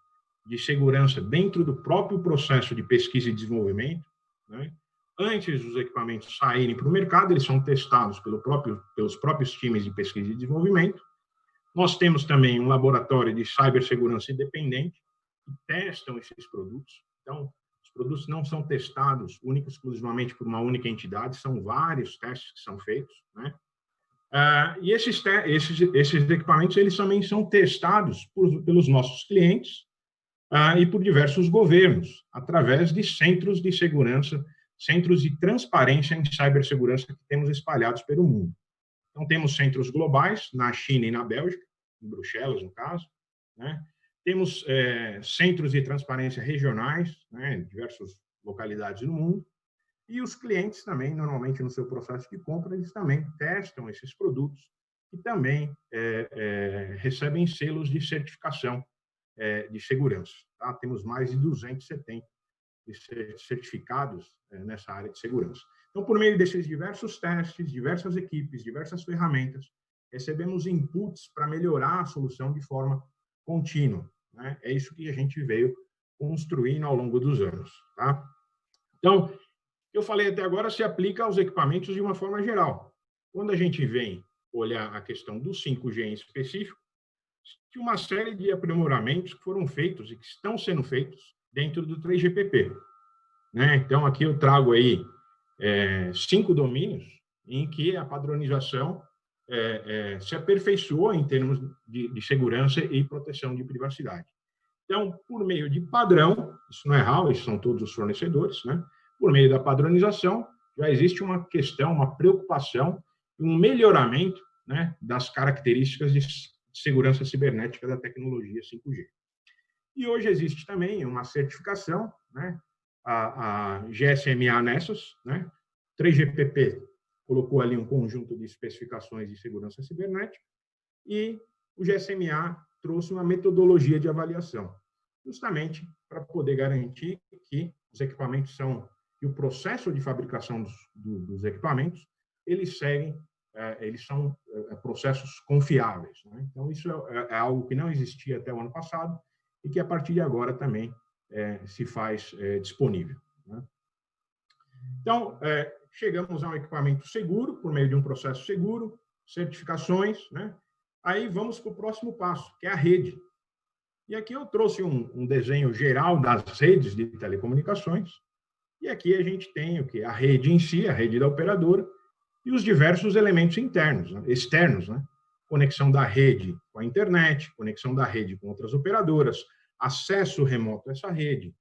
de segurança dentro do próprio processo de pesquisa e desenvolvimento, né, antes dos equipamentos saírem para o mercado, eles são testados pelos próprios times de pesquisa e desenvolvimento. Nós temos também um laboratório de cibersegurança independente que testam esses produtos. Então, os produtos não são testados única e exclusivamente por uma única entidade, são vários testes que são feitos, né? E esses equipamentos eles também são testados pelos nossos clientes e por diversos governos, através de centros de segurança, centros de transparência em cibersegurança que temos espalhados pelo mundo. Então, temos centros globais na China e na Bélgica, em Bruxelas, no caso, né? Temos centros de transparência regionais, né, em diversas localidades do mundo, e os clientes também, normalmente no seu processo de compra, eles também testam esses produtos e também recebem selos de certificação de segurança, tá? Temos mais de 270 certificados nessa área de segurança. Então, por meio desses diversos testes, diversas equipes, diversas ferramentas, recebemos inputs para melhorar a solução de forma contínua, né? É isso que a gente veio construindo ao longo dos anos, tá? Então, o que eu falei até agora se aplica aos equipamentos de uma forma geral. Quando a gente vem olhar a questão do 5G em específico, tem uma série de aprimoramentos que foram feitos e que estão sendo feitos dentro do 3GPP, né? Então, aqui eu trago aí 5 domínios em que a padronização se aperfeiçoou em termos de segurança e proteção de privacidade. Então, por meio de padrão, isso não é HAL, isso são todos os fornecedores, né? Por meio da padronização, já existe uma questão, uma preocupação, um melhoramento, né, das características de segurança cibernética da tecnologia 5G. E hoje existe também uma certificação, né, a GSMA Nessus, né? 3GPP colocou ali um conjunto de especificações de segurança cibernética e o GSMA trouxe uma metodologia de avaliação, justamente para poder garantir que os equipamentos que o processo de fabricação dos equipamentos, eles são processos confiáveis, né? Então, isso é algo que não existia até o ano passado e que, a partir de agora, também se faz disponível, né? Então, chegamos a um equipamento seguro, por meio de um processo seguro, certificações, né? Aí vamos para o próximo passo, que é a rede. E aqui eu trouxe um desenho geral das redes de telecomunicações, e aqui a gente tem o que? A rede em si, a rede da operadora, e os diversos elementos internos, né? Externos, né? Conexão da rede com a internet, conexão da rede com outras operadoras, acesso remoto a essa rede,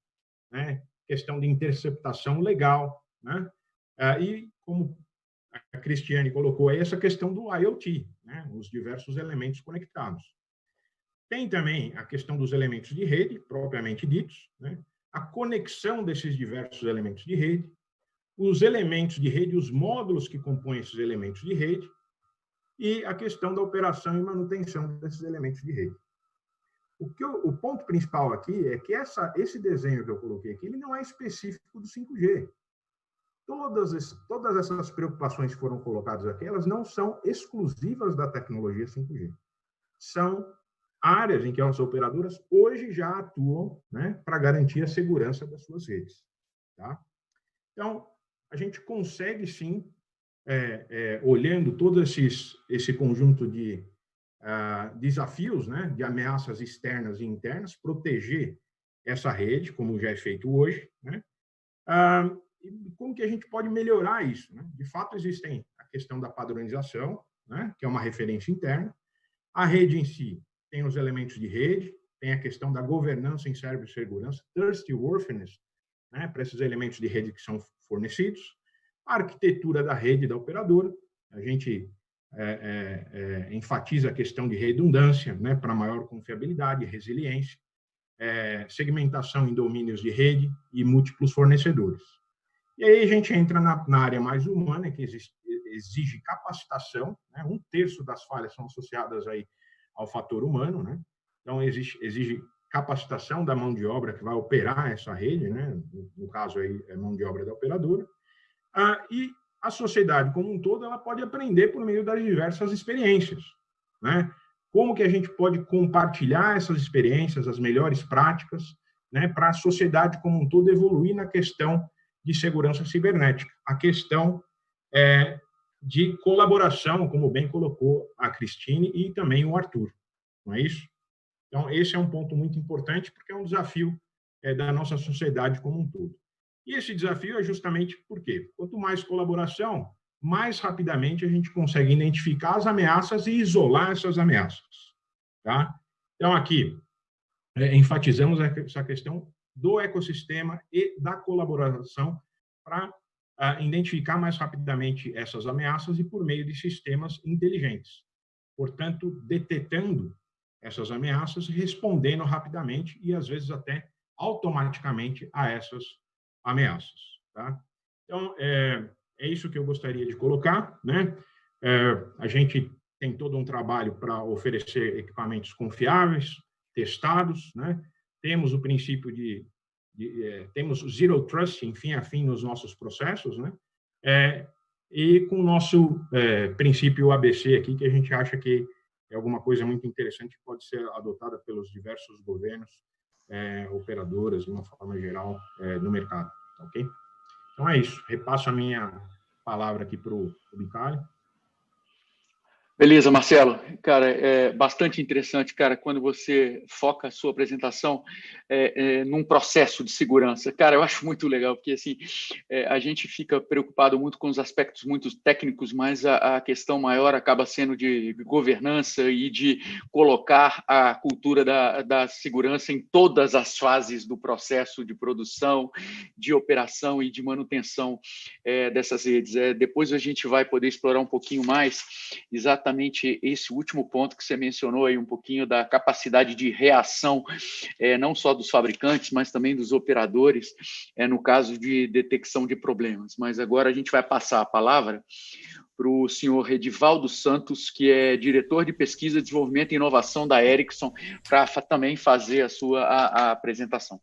né? Questão de interceptação legal, né? E como a Cristiane colocou aí, essa questão do IoT, né? Os diversos elementos conectados. Tem também a questão dos elementos de rede, propriamente ditos, né? A conexão desses diversos elementos de rede, os elementos de rede, os módulos que compõem esses elementos de rede, e a questão da operação e manutenção desses elementos de rede. O ponto principal aqui é que esse desenho que eu coloquei aqui, ele não é específico do 5G. todas essas preocupações que foram colocadas aqui, elas não são exclusivas da tecnologia 5G. São áreas em que as operadoras hoje já atuam, né, para garantir a segurança das suas redes. Tá? Então, a gente consegue, sim, olhando todo esse conjunto de desafios, né, de ameaças externas e internas, proteger essa rede, como já é feito hoje, né? E como que a gente pode melhorar isso, né? De fato, existem a questão da padronização, né, que é uma referência interna. A rede em si tem os elementos de rede, tem a questão da governança em cibersegurança, trustworthiness, né, para esses elementos de rede que são fornecidos. A arquitetura da rede da operadora, a gente enfatiza a questão de redundância, né, para maior confiabilidade, resiliência, segmentação em domínios de rede e múltiplos fornecedores. E aí a gente entra na área mais humana, que exige capacitação, né? 1/3 das falhas são associadas aí ao fator humano, né? Então, exige capacitação da mão de obra que vai operar essa rede, né? No caso aí, é mão de obra da operadora. E a sociedade como um todo, ela pode aprender por meio das diversas experiências, né? Como que a gente pode compartilhar essas experiências, as melhores práticas, né, para a sociedade como um todo evoluir na questão de segurança cibernética. A questão de colaboração, como bem colocou a Cristine e também o Arthur, não é isso? Então, esse é um ponto muito importante, porque é um desafio da nossa sociedade como um todo. E esse desafio é justamente porque, quanto mais colaboração, mais rapidamente a gente consegue identificar as ameaças e isolar essas ameaças. Tá? Então, aqui, enfatizamos essa questão do ecossistema e da colaboração para identificar mais rapidamente essas ameaças e por meio de sistemas inteligentes. Portanto, detetando essas ameaças, respondendo rapidamente e, às vezes, até automaticamente a essas ameaças. Tá? Então, é isso que eu gostaria de colocar, né? A gente tem todo um trabalho para oferecer equipamentos confiáveis, testados, né? Temos o princípio temos o Zero Trust, enfim, afim nos nossos processos, né? E com o nosso princípio ABC aqui, que a gente acha que é alguma coisa muito interessante que pode ser adotada pelos diversos governos, operadoras, de uma forma geral, no mercado. Ok? Então, é isso. Repasso a minha palavra aqui para o Bicalho. Beleza, Marcelo. Cara, é bastante interessante, cara, quando você foca a sua apresentação num processo de segurança. Cara, eu acho muito legal, porque assim, a gente fica preocupado muito com os aspectos muito técnicos, mas a questão maior acaba sendo de governança e de colocar a cultura da segurança em todas as fases do processo de produção, de operação e de manutenção dessas redes. Depois a gente vai poder explorar um pouquinho mais exatamente esse último ponto que você mencionou aí, um pouquinho da capacidade de reação, não só dos fabricantes, mas também dos operadores, no caso de detecção de problemas. Mas agora a gente vai passar a palavra para o senhor Edivaldo Santos, que é diretor de pesquisa, desenvolvimento e inovação da Ericsson, para também fazer a apresentação.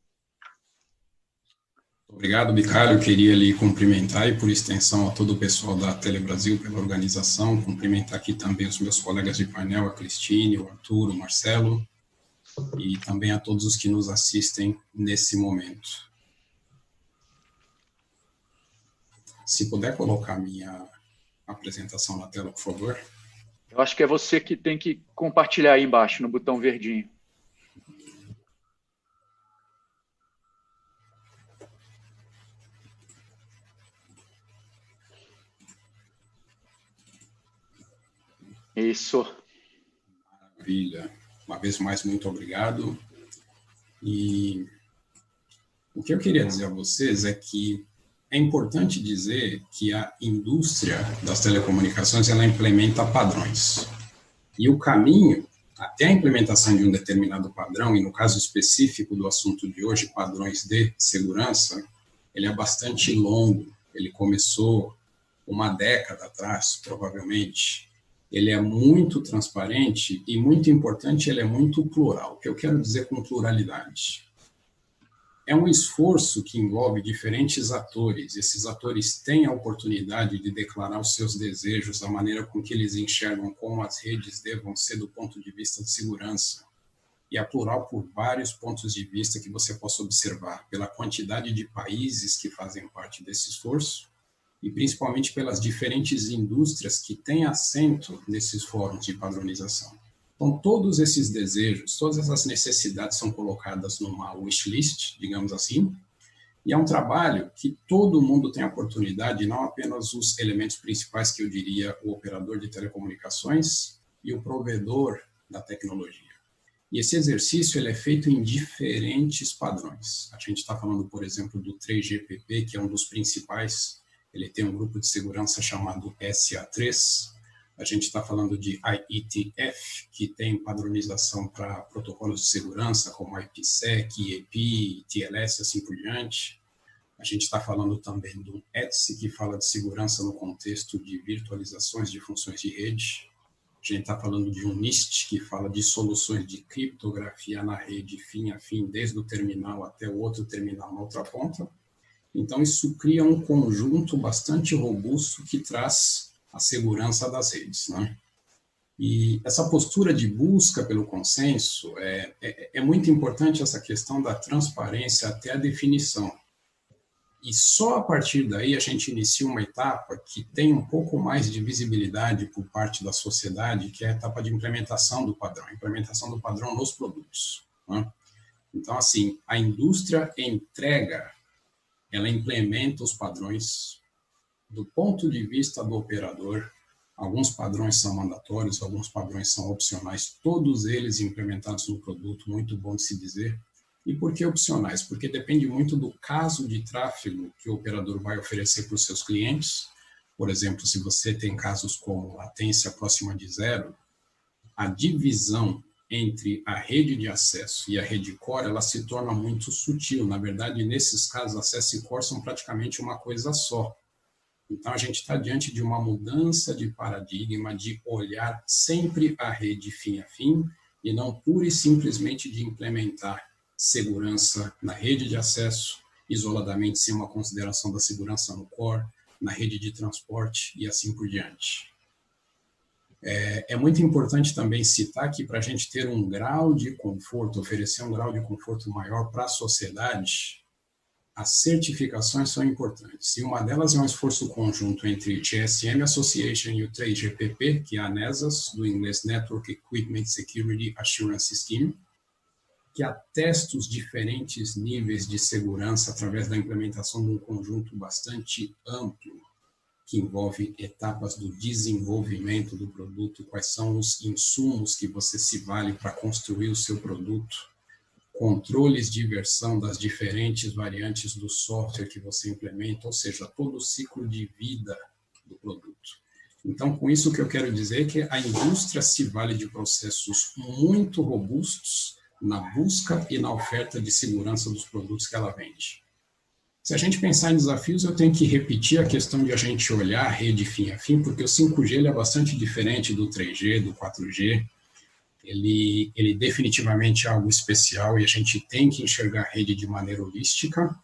Obrigado, Bicalho. Eu queria lhe cumprimentar e, por extensão, a todo o pessoal da Telebrasil pela organização, cumprimentar aqui também os meus colegas de painel, a Cristine, o Arthur, o Marcelo, e também a todos os que nos assistem nesse momento. Se puder colocar minha apresentação na tela, por favor. Eu acho que é você que tem que compartilhar aí embaixo, no botão verdinho. Isso. Maravilha. Uma vez mais, muito obrigado. E o que eu queria dizer a vocês é que é importante dizer que a indústria das telecomunicações, ela implementa padrões. E o caminho até a implementação de um determinado padrão, e no caso específico do assunto de hoje, padrões de segurança, ele é bastante longo. Ele começou uma década atrás, provavelmente. Ele é muito transparente e, muito importante, ele é muito plural. O que eu quero dizer com pluralidade? é um esforço que envolve diferentes atores. Esses atores têm a oportunidade de declarar os seus desejos, a maneira com que eles enxergam como as redes devam ser do ponto de vista de segurança. E é plural por vários pontos de vista que você possa observar, pela quantidade de países que fazem parte desse esforço e principalmente pelas diferentes indústrias que têm assento nesses fóruns de padronização. Então, todos esses desejos, todas essas necessidades são colocadas numa wishlist, digamos assim, e é um trabalho que todo mundo tem a oportunidade, não apenas os elementos principais, que eu diria o operador de telecomunicações e o provedor da tecnologia. E esse exercício ele é feito em diferentes padrões. A gente está falando, por exemplo, do 3GPP, que é um dos principais. Ele tem um grupo de segurança chamado SA3. A gente está falando de IETF, que tem padronização para protocolos de segurança, como IPsec, IEP, TLS, assim por diante. A gente está falando também do ETSI, que fala de segurança no contexto de virtualizações de funções de rede. A gente está falando de um NIST, que fala de soluções de criptografia na rede fim a fim, desde o terminal até o outro terminal na outra ponta. Então, isso cria um conjunto bastante robusto que traz a segurança das redes, né? E essa postura de busca pelo consenso é muito importante, essa questão da transparência até a definição. E só a partir daí a gente inicia uma etapa que tem um pouco mais de visibilidade por parte da sociedade, que é a etapa de implementação do padrão nos produtos, né? Então, assim, a indústria ela implementa os padrões do ponto de vista do operador. Alguns padrões são mandatórios, alguns padrões são opcionais, todos eles implementados no produto, muito bom de se dizer. E por que opcionais? Porque depende muito do caso de tráfego que o operador vai oferecer para os seus clientes. Por exemplo, se você tem casos como latência próxima de zero, a divisão entre a rede de acesso e a rede core, ela se torna muito sutil. Na verdade, nesses casos, acesso e core são praticamente uma coisa só. Então, a gente está diante de uma mudança de paradigma, de olhar sempre a rede fim a fim, e não pura e simplesmente de implementar segurança na rede de acesso, isoladamente, sem uma consideração da segurança no core, na rede de transporte e assim por diante. É muito importante também citar que para a gente ter um grau de conforto, oferecer um grau de conforto maior para a sociedade, as certificações são importantes. E uma delas é um esforço conjunto entre GSM Association e o 3GPP, que é a NESAS, do inglês Network Equipment Security Assurance Scheme, que atesta os diferentes níveis de segurança através da implementação de um conjunto bastante amplo, que envolve etapas do desenvolvimento do produto, quais são os insumos que você se vale para construir o seu produto, controles de versão das diferentes variantes do software que você implementa, ou seja, todo o ciclo de vida do produto. Então, com isso, o que eu quero dizer é que a indústria se vale de processos muito robustos na busca e na oferta de segurança dos produtos que ela vende. Se a gente pensar em desafios, eu tenho que repetir a questão de a gente olhar a rede fim a fim, porque o 5G ele é bastante diferente do 3G, do 4G. Ele definitivamente é algo especial e a gente tem que enxergar a rede de maneira holística,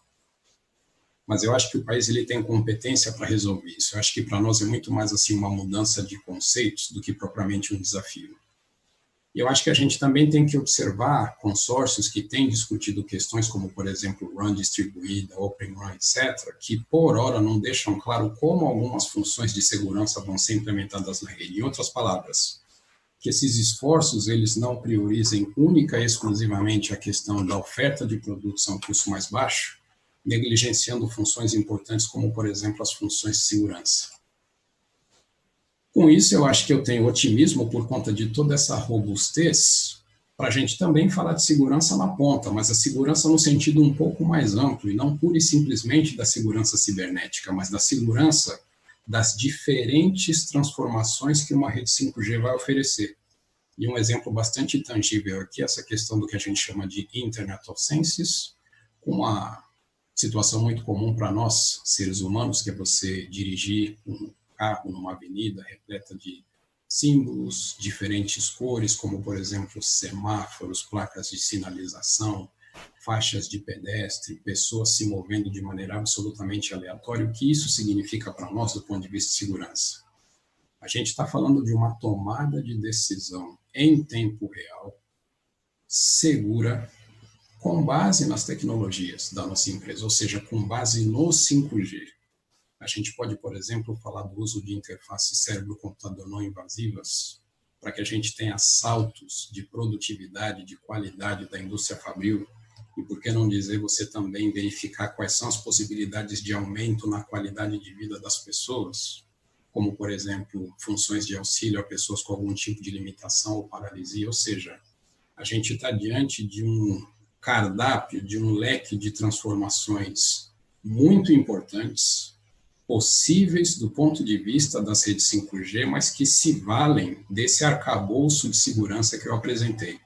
mas eu acho que o país ele tem competência para resolver isso. Eu acho que para nós é muito mais assim uma mudança de conceitos do que propriamente um desafio. E eu acho que a gente também tem que observar consórcios que têm discutido questões como, por exemplo, RAN distribuída, Open RAN, etc., que por hora não deixam claro como algumas funções de segurança vão ser implementadas na rede. Em outras palavras, que esses esforços eles não priorizem única e exclusivamente a questão da oferta de produtos a um custo mais baixo, negligenciando funções importantes como, por exemplo, as funções de segurança. Com isso, eu acho que eu tenho otimismo por conta de toda essa robustez para a gente também falar de segurança na ponta, mas a segurança no sentido um pouco mais amplo, e não pura e simplesmente da segurança cibernética, mas da segurança das diferentes transformações que uma rede 5G vai oferecer. E um exemplo bastante tangível aqui é essa questão do que a gente chama de Internet of Senses, uma situação muito comum para nós, seres humanos, que é você dirigir um carro numa avenida repleta de símbolos, diferentes cores, como, por exemplo, semáforos, placas de sinalização, faixas de pedestre, pessoas se movendo de maneira absolutamente aleatória. O que isso significa para nós do ponto de vista de segurança? A gente está falando de uma tomada de decisão em tempo real, segura, com base nas tecnologias da nossa empresa, ou seja, com base no 5G. A gente pode, por exemplo, falar do uso de interfaces cérebro-computador não invasivas, para que a gente tenha saltos de produtividade, de qualidade da indústria fabril, e por que não dizer você também verificar quais são as possibilidades de aumento na qualidade de vida das pessoas, como, por exemplo, funções de auxílio a pessoas com algum tipo de limitação ou paralisia, ou seja, a gente está diante de um cardápio, de um leque de transformações muito importantes, possíveis do ponto de vista das redes 5G, mas que se valem desse arcabouço de segurança que eu apresentei,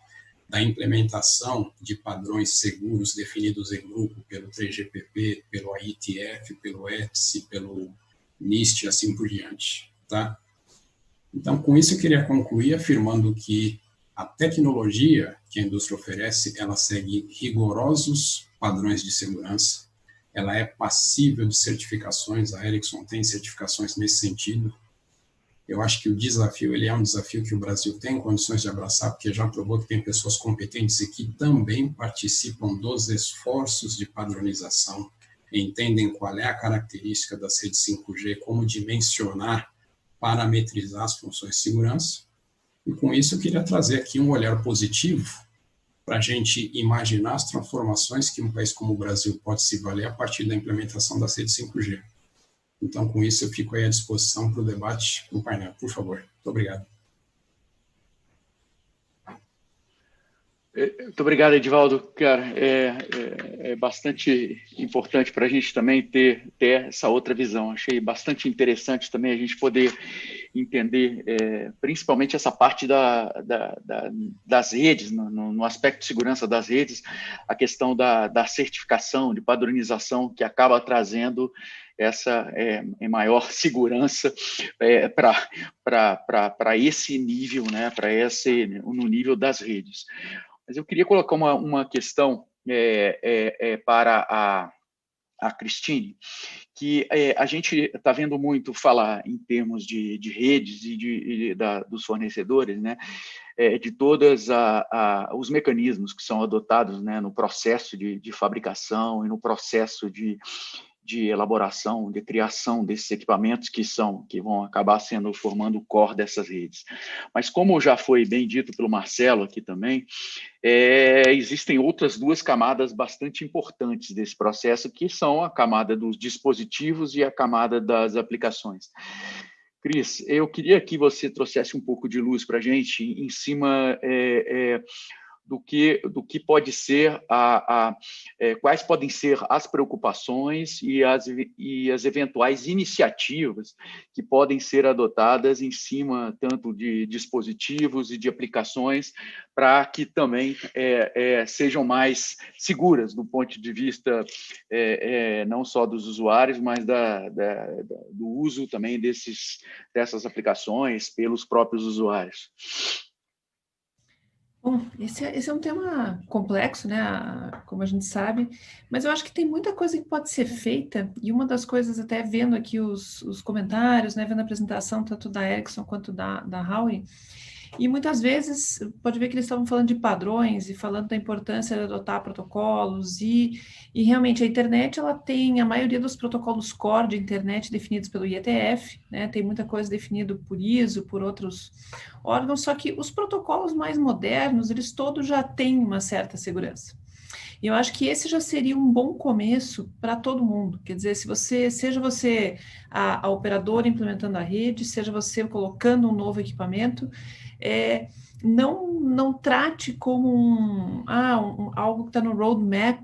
da implementação de padrões seguros definidos em grupo pelo 3GPP, pelo AITF, pelo ETSI, pelo NIST e assim por diante. Tá? Então, com isso eu queria concluir afirmando que a tecnologia que a indústria oferece, ela segue rigorosos padrões de segurança, ela é passível de certificações, a Ericsson tem certificações nesse sentido. Eu acho que o desafio, ele é um desafio que o Brasil tem condições de abraçar, porque já provou que tem pessoas competentes e que também participam dos esforços de padronização, entendem qual é a característica das redes 5G, como dimensionar, parametrizar as funções de segurança. E com isso eu queria trazer aqui um olhar positivo para a gente imaginar as transformações que um país como o Brasil pode se valer a partir da implementação das redes 5G. Então, com isso, eu fico aí à disposição para o debate no painel. Por favor. Muito obrigado. Muito obrigado, Edivaldo. Cara, é bastante importante para a gente também ter essa outra visão. Achei bastante interessante também a gente poder entender, principalmente essa parte das redes, no aspecto de segurança das redes, a questão da certificação, de padronização, que acaba trazendo essa maior segurança para esse nível, né, no nível das redes. Mas eu queria colocar uma questão para a Cristine, que a gente está vendo muito falar em termos de redes e dos fornecedores, né, de todos os mecanismos que são adotados, né, no processo de fabricação e no processo de elaboração, de criação desses equipamentos que vão acabar formando o core dessas redes. Mas como já foi bem dito pelo Marcelo aqui também, existem outras duas camadas bastante importantes desse processo, que são a camada dos dispositivos e a camada das aplicações. Cris, eu queria que você trouxesse um pouco de luz para a gente em cima do que pode ser quais podem ser as preocupações e as eventuais iniciativas que podem ser adotadas em cima tanto de dispositivos e de aplicações para que também sejam mais seguras do ponto de vista não só dos usuários, mas do uso também dessas aplicações pelos próprios usuários. Bom, esse é um tema complexo, né, como a gente sabe, mas eu acho que tem muita coisa que pode ser feita, e uma das coisas, até vendo aqui os comentários, né, vendo a apresentação tanto da Ericsson quanto da Huawei, e muitas vezes, pode ver que eles estavam falando de padrões e falando da importância de adotar protocolos e realmente a internet, ela tem a maioria dos protocolos core de internet definidos pelo IETF, né, tem muita coisa definida por ISO, por outros órgãos, só que os protocolos mais modernos, eles todos já têm uma certa segurança. E eu acho que esse já seria um bom começo para todo mundo. Quer dizer, seja você a operadora implementando a rede, seja você colocando um novo equipamento, não trate como algo que está no roadmap,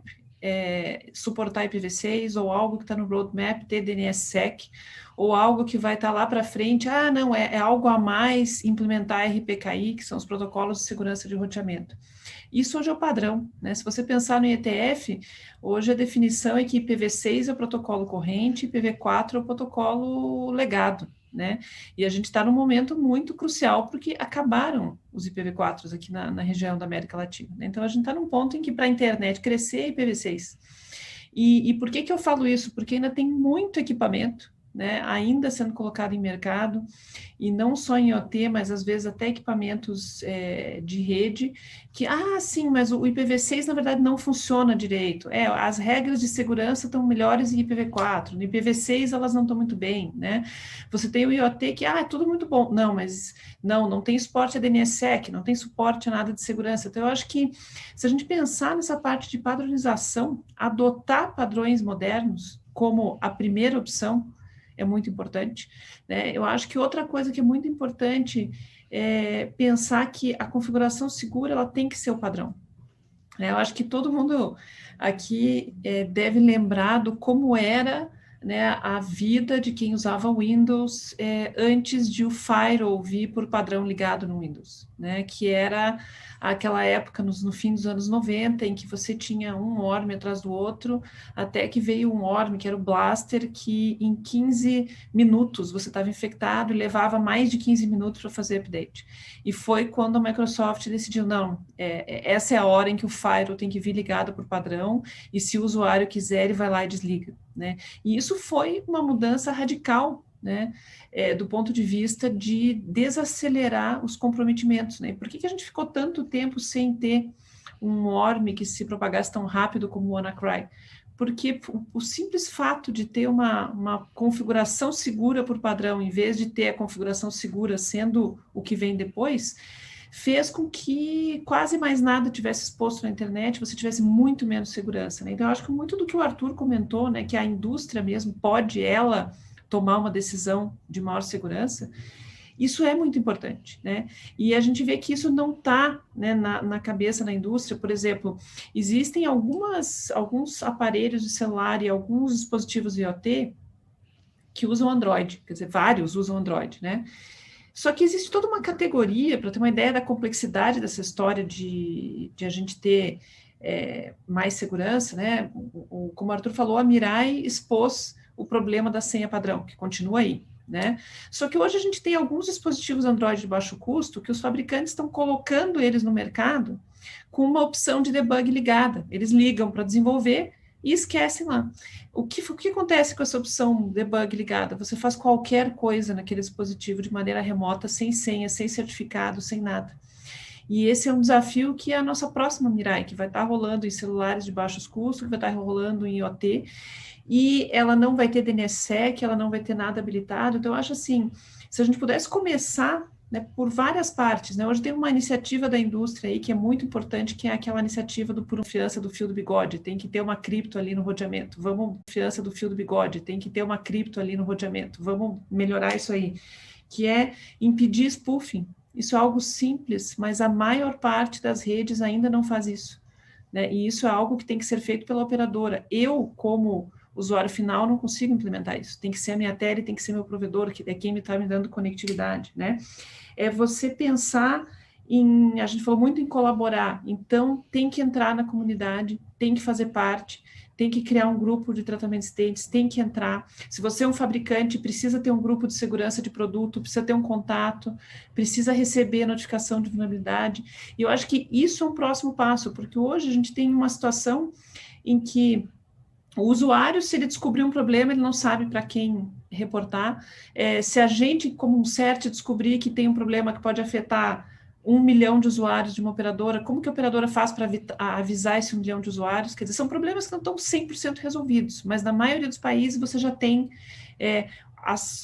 suportar IPv6, ou algo que está no roadmap ter DNSSEC, ou algo que vai estar lá para frente, não, é algo a mais implementar RPKI, que são os protocolos de segurança de roteamento. Isso hoje é o padrão, né? Se você pensar no IETF, hoje a definição é que IPv6 é o protocolo corrente, IPv4 é o protocolo legado, né? E a gente está num momento muito crucial, porque acabaram os IPv4 aqui na região da América Latina, né? Então, a gente está num ponto em que, para a internet crescer, é IPv6. E por que eu falo isso? Porque ainda tem muito equipamento, né, ainda sendo colocado em mercado, e não só em IoT, mas às vezes até equipamentos de rede, que, sim, mas o IPv6 na verdade não funciona direito. As regras de segurança estão melhores em IPv4, no IPv6 elas não estão muito bem, né? Você tem o IoT que, é tudo muito bom. Não, mas não tem suporte a DNSSEC, não tem suporte a nada de segurança. Então, eu acho que se a gente pensar nessa parte de padronização, adotar padrões modernos como a primeira opção, é muito importante, né? Eu acho que outra coisa que é muito importante é pensar que a configuração segura ela tem que ser o padrão, né? Eu acho que todo mundo aqui deve lembrar do como era, né, a vida de quem usava Windows antes de o Firewall vir por padrão ligado no Windows, né? Que era aquela época no fim dos anos 90, em que você tinha um ORM atrás do outro, até que veio um ORM, que era o Blaster, que em 15 minutos você estava infectado e levava mais de 15 minutos para fazer update. E foi quando a Microsoft decidiu, não, essa é a hora em que o Firewall tem que vir ligado por padrão, e se o usuário quiser, ele vai lá e desliga, né? E isso foi uma mudança radical, né, do ponto de vista de desacelerar os comprometimentos, né? Por que a gente ficou tanto tempo sem ter um ORM que se propagasse tão rápido como o WannaCry? Porque o simples fato de ter uma configuração segura por padrão, em vez de ter a configuração segura sendo o que vem depois, fez com que quase mais nada tivesse exposto na internet, você tivesse muito menos segurança, né? Então, eu acho que muito do que o Arthur comentou, né, que a indústria mesmo pode, ela, tomar uma decisão de maior segurança, isso é muito importante, né? E a gente vê que isso não está, né, na cabeça da indústria. Por exemplo, existem alguns aparelhos de celular e alguns dispositivos IoT que usam Android, quer dizer, vários usam Android, né? Só que existe toda uma categoria, para ter uma ideia da complexidade dessa história de a gente ter mais segurança, né? Como o Arthur falou, a Mirai expôs o problema da senha padrão, que continua aí, né? Só que hoje a gente tem alguns dispositivos Android de baixo custo que os fabricantes estão colocando eles no mercado com uma opção de debug ligada. Eles ligam para desenvolver e esquecem lá. O que acontece com essa opção debug ligada? Você faz qualquer coisa naquele dispositivo de maneira remota, sem senha, sem certificado, sem nada. E esse é um desafio que é a nossa próxima Mirai, que vai estar rolando em celulares de baixos custos, que vai estar rolando em IoT, e ela não vai ter DNSSEC, ela não vai ter nada habilitado. Então, eu acho assim, se a gente pudesse começar, né, por várias partes, né? Hoje tem uma iniciativa da indústria aí que é muito importante, que é aquela iniciativa do por confiança do fio do bigode, tem que ter uma cripto ali no rodeamento, vamos, confiança do fio do bigode, tem que ter uma cripto ali no rodeamento, vamos melhorar isso aí, que é impedir spoofing. Isso é algo simples, mas a maior parte das redes ainda não faz isso, né? E isso é algo que tem que ser feito pela operadora. Eu, como usuário final, não consigo implementar isso. Tem que ser a minha tele, tem que ser meu provedor, que é quem está me dando conectividade, né? É você pensar a gente falou muito em colaborar, então tem que entrar na comunidade, tem que fazer parte, tem que criar um grupo de tratamento de states, tem que entrar. Se você é um fabricante, precisa ter um grupo de segurança de produto, precisa ter um contato, precisa receber a notificação de vulnerabilidade. E eu acho que isso é um próximo passo, porque hoje a gente tem uma situação em que o usuário, se ele descobrir um problema, ele não sabe para quem reportar. Se a gente, como um CERT, descobrir que tem um problema que pode afetar 1 milhão de usuários de uma operadora, como que a operadora faz para avisar esse 1 milhão de usuários? Quer dizer, são problemas que não estão 100% resolvidos, mas na maioria dos países você já tem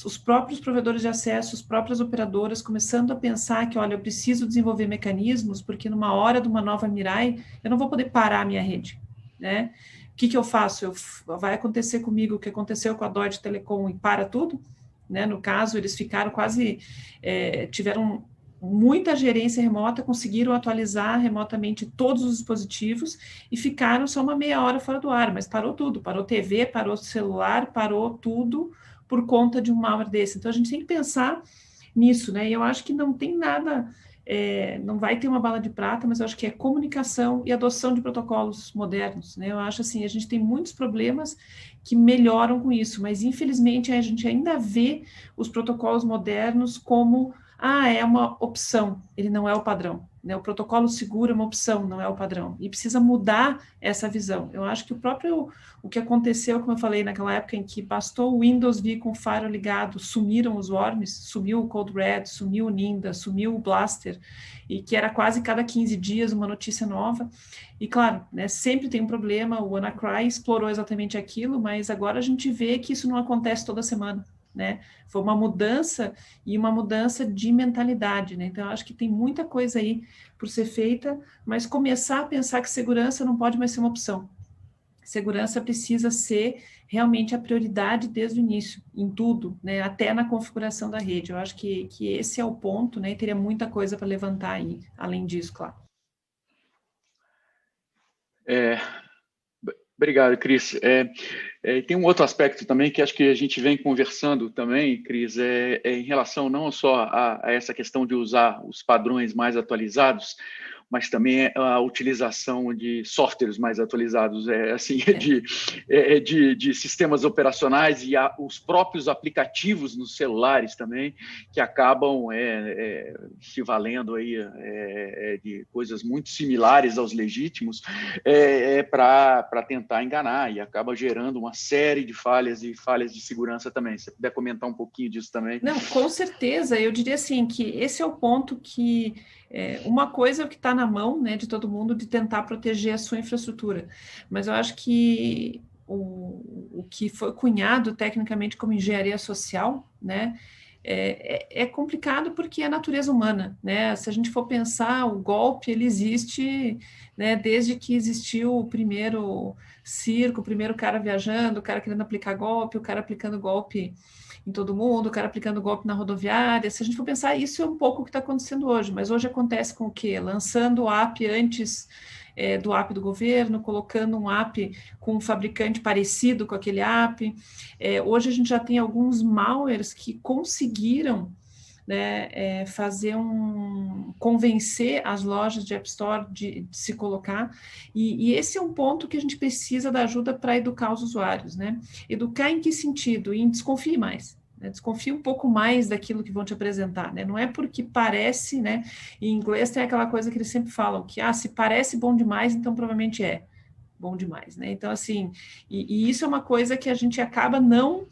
os próprios provedores de acesso, as próprias operadoras começando a pensar que, olha, eu preciso desenvolver mecanismos, porque numa hora de uma nova Mirai, eu não vou poder parar a minha rede, né? O que eu faço? Vai acontecer comigo o que aconteceu com a Deutsche Telekom e para tudo, né? No caso, eles ficaram quase, tiveram muita gerência remota, conseguiram atualizar remotamente todos os dispositivos e ficaram só uma meia hora fora do ar, mas parou tudo, parou TV, parou celular, parou tudo por conta de um malware desse. Então, a gente tem que pensar nisso, né? E eu acho que não tem nada não vai ter uma bala de prata, mas eu acho que é comunicação e adoção de protocolos modernos, né? Eu acho assim, a gente tem muitos problemas que melhoram com isso, mas infelizmente a gente ainda vê os protocolos modernos como, é uma opção, ele não é o padrão, né? O protocolo seguro é uma opção, não é o padrão, e precisa mudar essa visão. Eu acho que o que aconteceu, como eu falei, naquela época em que bastou o Windows vir com o Fire ligado, sumiram os worms, sumiu o Code Red, sumiu o Ninda, sumiu o Blaster, e que era quase cada 15 dias uma notícia nova. E claro, né, sempre tem um problema, o WannaCry explorou exatamente aquilo, mas agora a gente vê que isso não acontece toda semana, né? Foi uma mudança e uma mudança de mentalidade, né? Então eu acho que tem muita coisa aí por ser feita, mas começar a pensar que segurança não pode mais ser uma opção. Segurança precisa ser realmente a prioridade desde o início, em tudo, né? Até na configuração da rede. Eu acho que esse é o ponto, né? E teria muita coisa para levantar aí, além disso, claro. Obrigado, Cris. Tem um outro aspecto também que acho que a gente vem conversando também, Cris, em relação não só a essa questão de usar os padrões mais atualizados, mas também a utilização de softwares mais atualizados, de sistemas operacionais e os próprios aplicativos nos celulares também, que acabam se valendo aí, de coisas muito similares aos legítimos para tentar enganar, e acaba gerando uma série de falhas e falhas de segurança também. Se você puder comentar um pouquinho disso também. Não, com certeza. Eu diria assim que esse é o ponto que uma coisa é o que está na mão, né, de todo mundo, de tentar proteger a sua infraestrutura. Mas eu acho que o que foi cunhado tecnicamente como engenharia social, né, é complicado porque é natureza humana, né? Se a gente for pensar, o golpe, ele existe, né, desde que existiu o primeiro circo, o primeiro cara viajando, o cara querendo aplicar golpe, o cara aplicando golpe em todo mundo, o cara aplicando golpe na rodoviária. Se a gente for pensar, isso é um pouco o que está acontecendo hoje, mas hoje acontece com o quê? Lançando o app antes do app do governo, colocando um app com um fabricante parecido com aquele app. Hoje a gente já tem alguns malwares que conseguiram, né, convencer as lojas de App Store de se colocar, e esse é um ponto que a gente precisa da ajuda para educar os usuários, né? Educar em que sentido? Em desconfie mais. Desconfie um pouco mais daquilo que vão te apresentar, né? Não é porque parece, né? Em inglês tem aquela coisa que eles sempre falam, que se parece bom demais, então provavelmente é bom demais, né? Então, assim, e isso é uma coisa que a gente acaba não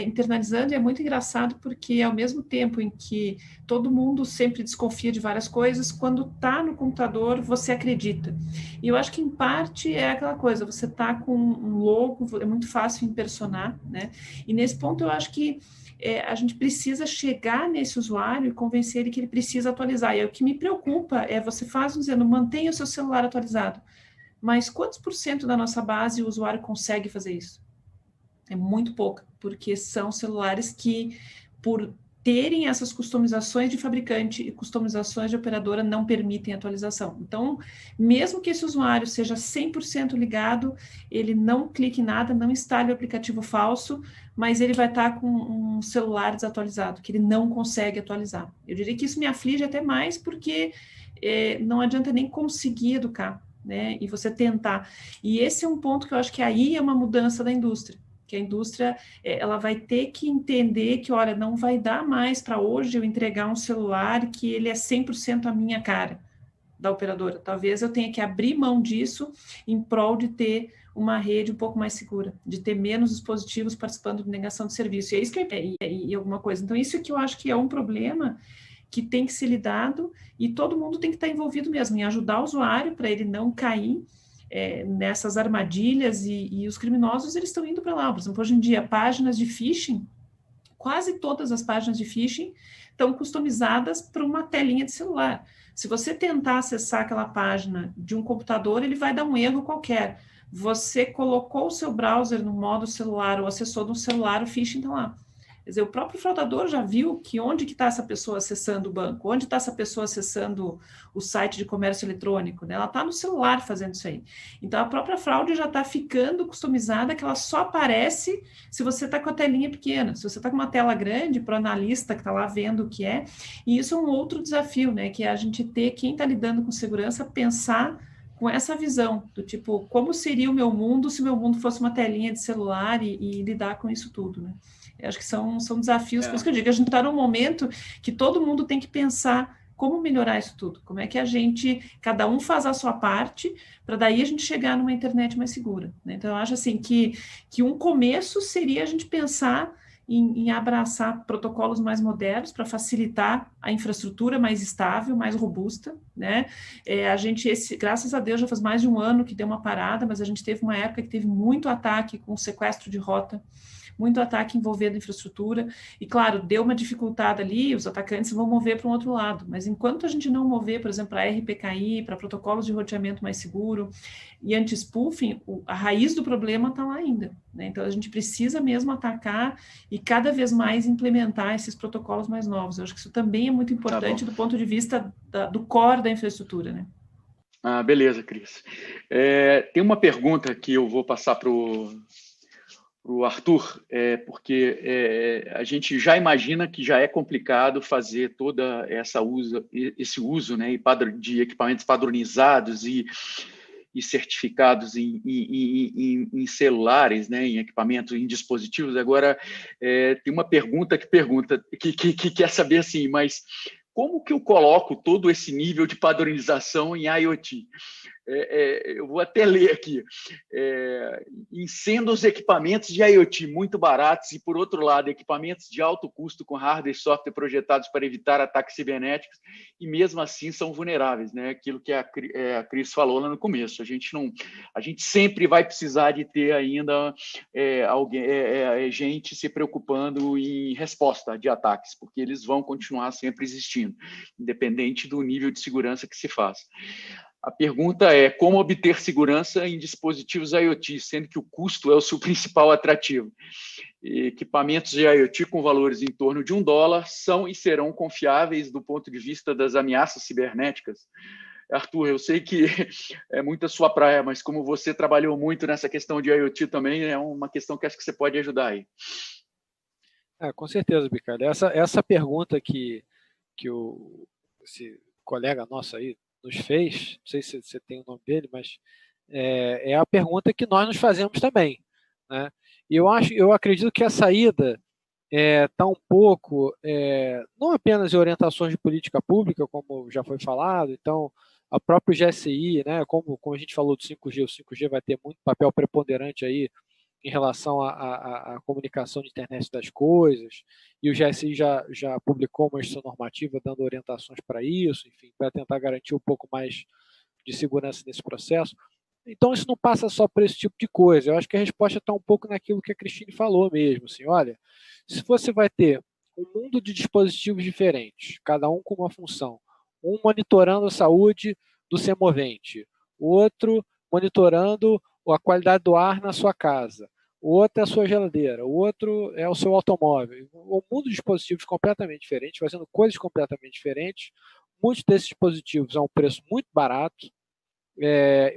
internalizando, e é muito engraçado porque ao mesmo tempo em que todo mundo sempre desconfia de várias coisas, quando está no computador, você acredita. E eu acho que em parte é aquela coisa, você está com um logo, é muito fácil impersonar, né? E nesse ponto eu acho que a gente precisa chegar nesse usuário e convencer ele que ele precisa atualizar. E o que me preocupa é você dizendo, mantenha o seu celular atualizado. Mas quantos % da nossa base o usuário consegue fazer isso? É muito pouca, porque são celulares que, por terem essas customizações de fabricante e customizações de operadora, não permitem atualização. Então, mesmo que esse usuário seja 100% ligado, ele não clique em nada, não instale o aplicativo falso, mas ele vai estar com um celular desatualizado, que ele não consegue atualizar. Eu diria que isso me aflige até mais, porque não adianta nem conseguir educar, né? E você tentar. E esse é um ponto que eu acho que aí é uma mudança da indústria, que a indústria ela vai ter que entender que, olha, não vai dar mais para hoje eu entregar um celular que ele é 100% a minha cara da operadora. Talvez eu tenha que abrir mão disso em prol de ter uma rede um pouco mais segura, de ter menos dispositivos participando de negação de serviço. E é isso que e alguma coisa. Então, isso é que eu acho que é um problema que tem que ser lidado, e todo mundo tem que estar envolvido mesmo em ajudar o usuário para ele não cair nessas armadilhas, e os criminosos eles estão indo para lá. Por exemplo, hoje em dia, páginas de phishing, quase todas as páginas de phishing estão customizadas para uma telinha de celular. Se você tentar acessar aquela página de um computador, ele vai dar um erro qualquer. Você colocou o seu browser no modo celular ou acessou no celular, o phishing está lá. Quer dizer, o próprio fraudador já viu que onde que está essa pessoa acessando o banco, onde está essa pessoa acessando o site de comércio eletrônico, né? Ela está no celular fazendo isso aí. Então, a própria fraude já está ficando customizada, que ela só aparece se você está com a telinha pequena. Se você está com uma tela grande, para o analista que está lá vendo o que é. E isso é um outro desafio, né? Que é a gente ter, quem está lidando com segurança, pensar com essa visão do tipo, como seria o meu mundo se o meu mundo fosse uma telinha de celular e lidar com isso tudo, né? Eu acho que são desafios, por isso que eu digo, a gente está num momento que todo mundo tem que pensar como melhorar isso tudo, como é que a gente, cada um faz a sua parte, para daí a gente chegar numa internet mais segura, né? Então, eu acho assim que um começo seria a gente pensar em abraçar protocolos mais modernos para facilitar a infraestrutura mais estável, mais robusta, né? A gente, graças a Deus, já faz mais de um ano que deu uma parada, mas a gente teve uma época que teve muito ataque com sequestro de rota, muito ataque envolvendo infraestrutura, e claro, deu uma dificuldade ali, os atacantes vão mover para um outro lado, mas enquanto a gente não mover, por exemplo, para RPKI, para protocolos de roteamento mais seguro e anti-spoofing, a raiz do problema está lá ainda, né? Então a gente precisa mesmo atacar e cada vez mais implementar esses protocolos mais novos. Eu acho que isso também é muito importante do ponto de vista do core da infraestrutura, né? Beleza, Cris. Tem uma pergunta que eu vou passar para o Arthur, porque a gente já imagina que já é complicado fazer toda esse uso, né, de equipamentos padronizados e certificados em celulares, né, em equipamentos, em dispositivos. Agora, tem uma pergunta que quer saber assim, mas como que eu coloco todo esse nível de padronização em IoT? Eu vou até ler aqui, sendo os equipamentos de IoT muito baratos e, por outro lado, equipamentos de alto custo com hardware e software projetados para evitar ataques cibernéticos e, mesmo assim, são vulneráveis, né? Aquilo que a Cris falou lá no começo. A gente sempre vai precisar de ter ainda gente se preocupando em resposta de ataques, porque eles vão continuar sempre existindo, independente do nível de segurança que se faz. A pergunta é como obter segurança em dispositivos IoT, sendo que o custo é o seu principal atrativo. Equipamentos de IoT com valores em torno de $1 são e serão confiáveis do ponto de vista das ameaças cibernéticas. Arthur, eu sei que é muito a sua praia, mas como você trabalhou muito nessa questão de IoT também, é uma questão que acho que você pode ajudar aí. Com certeza, Bicalho. Essa pergunta que esse colega nosso aí nos fez, não sei se você tem o nome dele, mas é a pergunta que nós nos fazemos também, né? E eu acredito que a saída está um pouco, não apenas em orientações de política pública, como já foi falado, então a própria GSI, né, como a gente falou do 5G, o 5G vai ter muito papel preponderante aí em relação à comunicação de internet das coisas, e o GSI já publicou uma instrução normativa dando orientações para isso, enfim, para tentar garantir um pouco mais de segurança nesse processo. Então, isso não passa só por esse tipo de coisa. Eu acho que a resposta está um pouco naquilo que a Cristine falou mesmo. Assim, olha, se você vai ter um mundo de dispositivos diferentes, cada um com uma função, um monitorando a saúde do semovente, o outro monitorando a qualidade do ar na sua casa, o outro é a sua geladeira, o outro é o seu automóvel. Um mundo de dispositivos completamente diferentes, fazendo coisas completamente diferentes. Muitos desses dispositivos a um preço muito barato,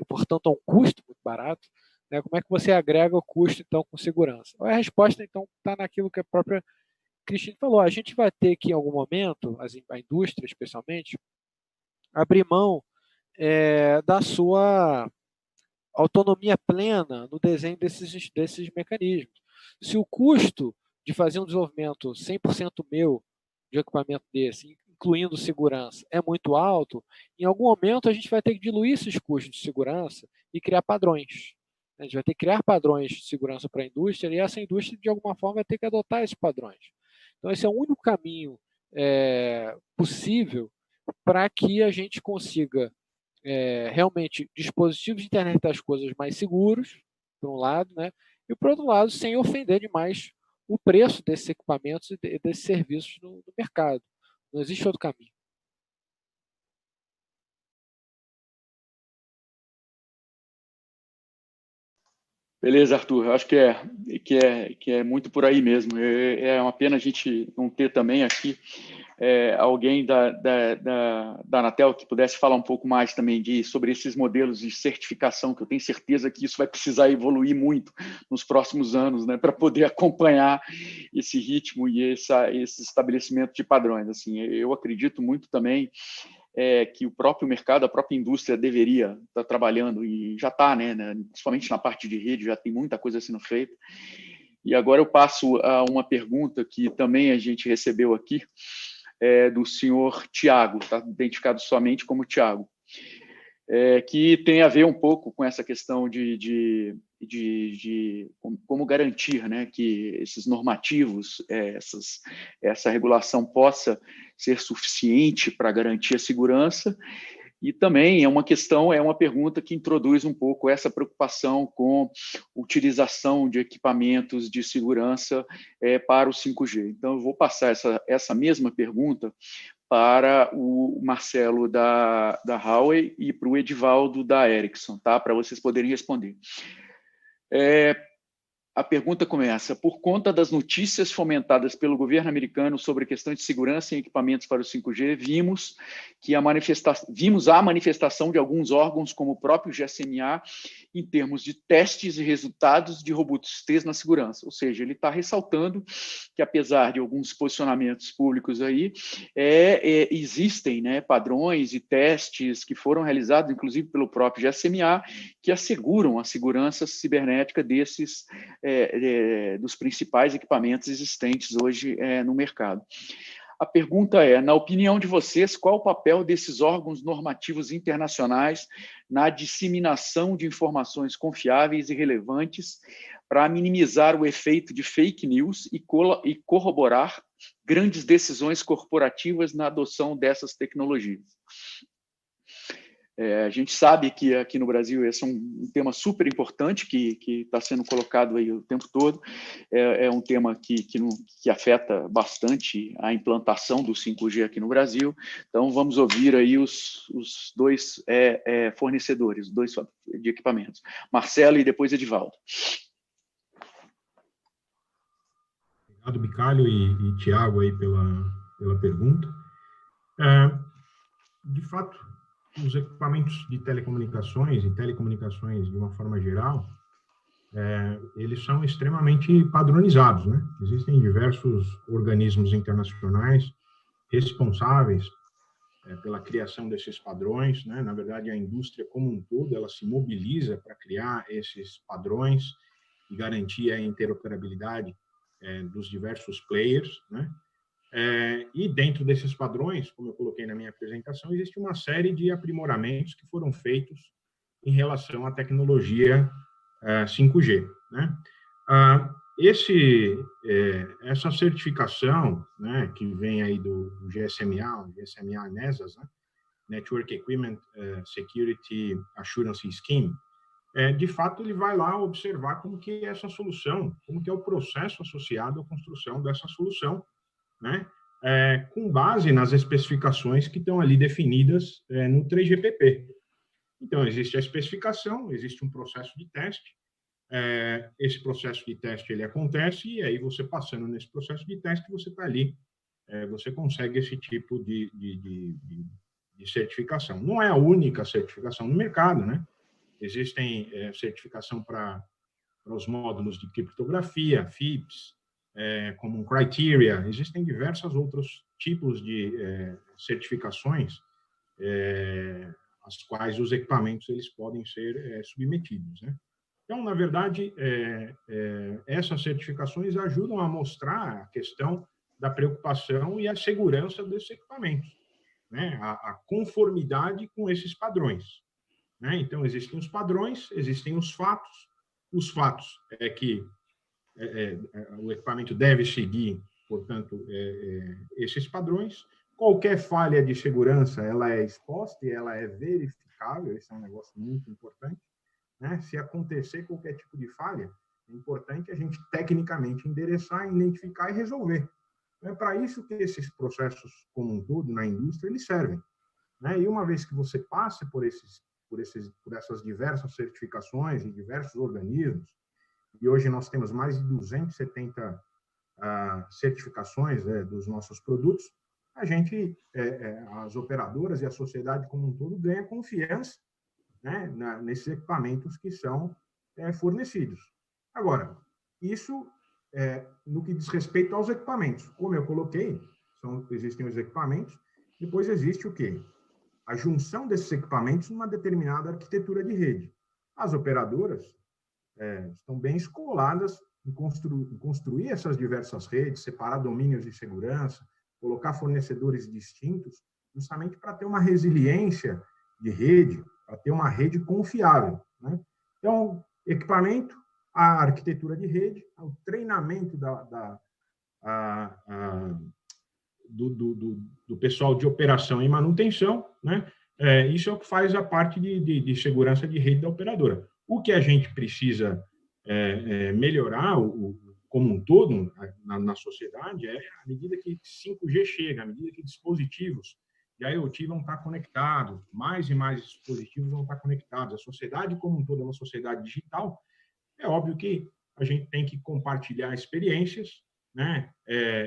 portanto, a um custo muito barato. Né? Como é que você agrega o custo, então, com segurança? A resposta, então, está naquilo que a própria Cristine falou. A gente vai ter que, em algum momento, a indústria, especialmente, abrir mão da sua autonomia plena no desenho desses mecanismos. Se o custo de fazer um desenvolvimento 100% meu de equipamento desse, incluindo segurança, é muito alto, em algum momento a gente vai ter que diluir esses custos de segurança e criar padrões. A gente vai ter que criar padrões de segurança para a indústria e essa indústria, de alguma forma, vai ter que adotar esses padrões. Então, esse é o único caminho possível para que a gente consiga realmente dispositivos de internet das coisas mais seguros, por um lado, né? E por outro lado, sem ofender demais o preço desses equipamentos e desses serviços no mercado. Não existe outro caminho. Beleza, Arthur. Eu acho que é muito por aí mesmo. É uma pena a gente não ter também aqui alguém da Anatel que pudesse falar um pouco mais também sobre esses modelos de certificação, que eu tenho certeza que isso vai precisar evoluir muito nos próximos anos, né, para poder acompanhar esse ritmo e esse estabelecimento de padrões. Assim, eu acredito muito também que o próprio mercado, a própria indústria deveria estar trabalhando, e já está, né, principalmente na parte de rede, já tem muita coisa sendo feita. E agora eu passo a uma pergunta que também a gente recebeu aqui, do senhor Tiago, está identificado somente como Tiago, que tem a ver um pouco com essa questão de como garantir, né, que esses normativos, essa regulação possa ser suficiente para garantir a segurança. E também é uma pergunta que introduz um pouco essa preocupação com utilização de equipamentos de segurança para o 5G. Então, eu vou passar essa mesma pergunta para o Marcelo da Huawei e para o Edivaldo da Ericsson, tá? Para vocês poderem responder. A pergunta começa: por conta das notícias fomentadas pelo governo americano sobre questões de segurança em equipamentos para o 5G, vimos a manifestação de alguns órgãos, como o próprio GSMA, em termos de testes e resultados de robustez na segurança. Ou seja, ele está ressaltando que, apesar de alguns posicionamentos públicos aí, existem, né, padrões e testes que foram realizados, inclusive pelo próprio GSMA, que asseguram a segurança cibernética dos principais equipamentos existentes hoje no mercado. A pergunta é: na opinião de vocês, qual o papel desses órgãos normativos internacionais na disseminação de informações confiáveis e relevantes para minimizar o efeito de fake news e corroborar grandes decisões corporativas na adoção dessas tecnologias? A gente sabe que aqui no Brasil esse é um tema super importante que está sendo colocado aí o tempo todo. É um tema que afeta bastante a implantação do 5G aqui no Brasil. Então, vamos ouvir aí os dois fornecedores, dois de equipamentos, Marcelo e depois Edivaldo. Obrigado, Bicalho e Tiago, aí pela pergunta. De fato, os equipamentos de telecomunicações e telecomunicações de uma forma geral, eles são extremamente padronizados, né? Existem diversos organismos internacionais responsáveis pela criação desses padrões, né? Na verdade, a indústria como um todo, ela se mobiliza para criar esses padrões e garantir a interoperabilidade dos diversos players, né? E dentro desses padrões, como eu coloquei na minha apresentação, existe uma série de aprimoramentos que foram feitos em relação à tecnologia 5G, né? Essa certificação, né, que vem aí do GSMA, o GSMA NESAS, né, Network Equipment Security Assurance Scheme, de fato ele vai lá observar como que é essa solução, como que é o processo associado à construção dessa solução, né, com base nas especificações que estão ali definidas no 3GPP. Então, existe a especificação, existe um processo de teste, esse processo de teste ele acontece, e aí você passando nesse processo de teste, você está ali, você consegue esse tipo de certificação. Não é a única certificação no mercado, né? Existem certificação para os módulos de criptografia, FIPS, como um Criteria, existem diversos outros tipos de certificações às quais os equipamentos eles podem ser submetidos, né? Então, na verdade, essas certificações ajudam a mostrar a questão da preocupação e a segurança desses equipamentos, né? A conformidade com esses padrões, né? Então, existem os padrões, existem os fatos. Os fatos é que o equipamento deve seguir, portanto, esses padrões. Qualquer falha de segurança, ela é exposta e ela é verificável, esse é um negócio muito importante, né? Se acontecer qualquer tipo de falha, é importante a gente tecnicamente endereçar, identificar e resolver. É para isso que esses processos, como um todo, na indústria, eles servem, né? E uma vez que você passa por essas diversas certificações e diversos organismos, e hoje nós temos mais de 270 certificações, né, dos nossos produtos, a gente, as operadoras e a sociedade como um todo ganha confiança, né, nesses equipamentos que são fornecidos. Agora, isso no que diz respeito aos equipamentos. Como eu coloquei, existem os equipamentos, depois existe o quê? A junção desses equipamentos numa determinada arquitetura de rede. As operadoras estão bem escoladas em construir essas diversas redes, separar domínios de segurança, colocar fornecedores distintos, justamente para ter uma resiliência de rede, para ter uma rede confiável, né? Então, equipamento, a arquitetura de rede, o treinamento do pessoal de operação e manutenção, né? Isso é o que faz a parte de segurança de rede da operadora. O que a gente precisa melhorar como um todo na sociedade à medida que 5G chega, à medida que dispositivos de IoT vão estar conectados, mais e mais dispositivos vão estar conectados. A sociedade como um todo é uma sociedade digital. É óbvio que a gente tem que compartilhar experiências, né?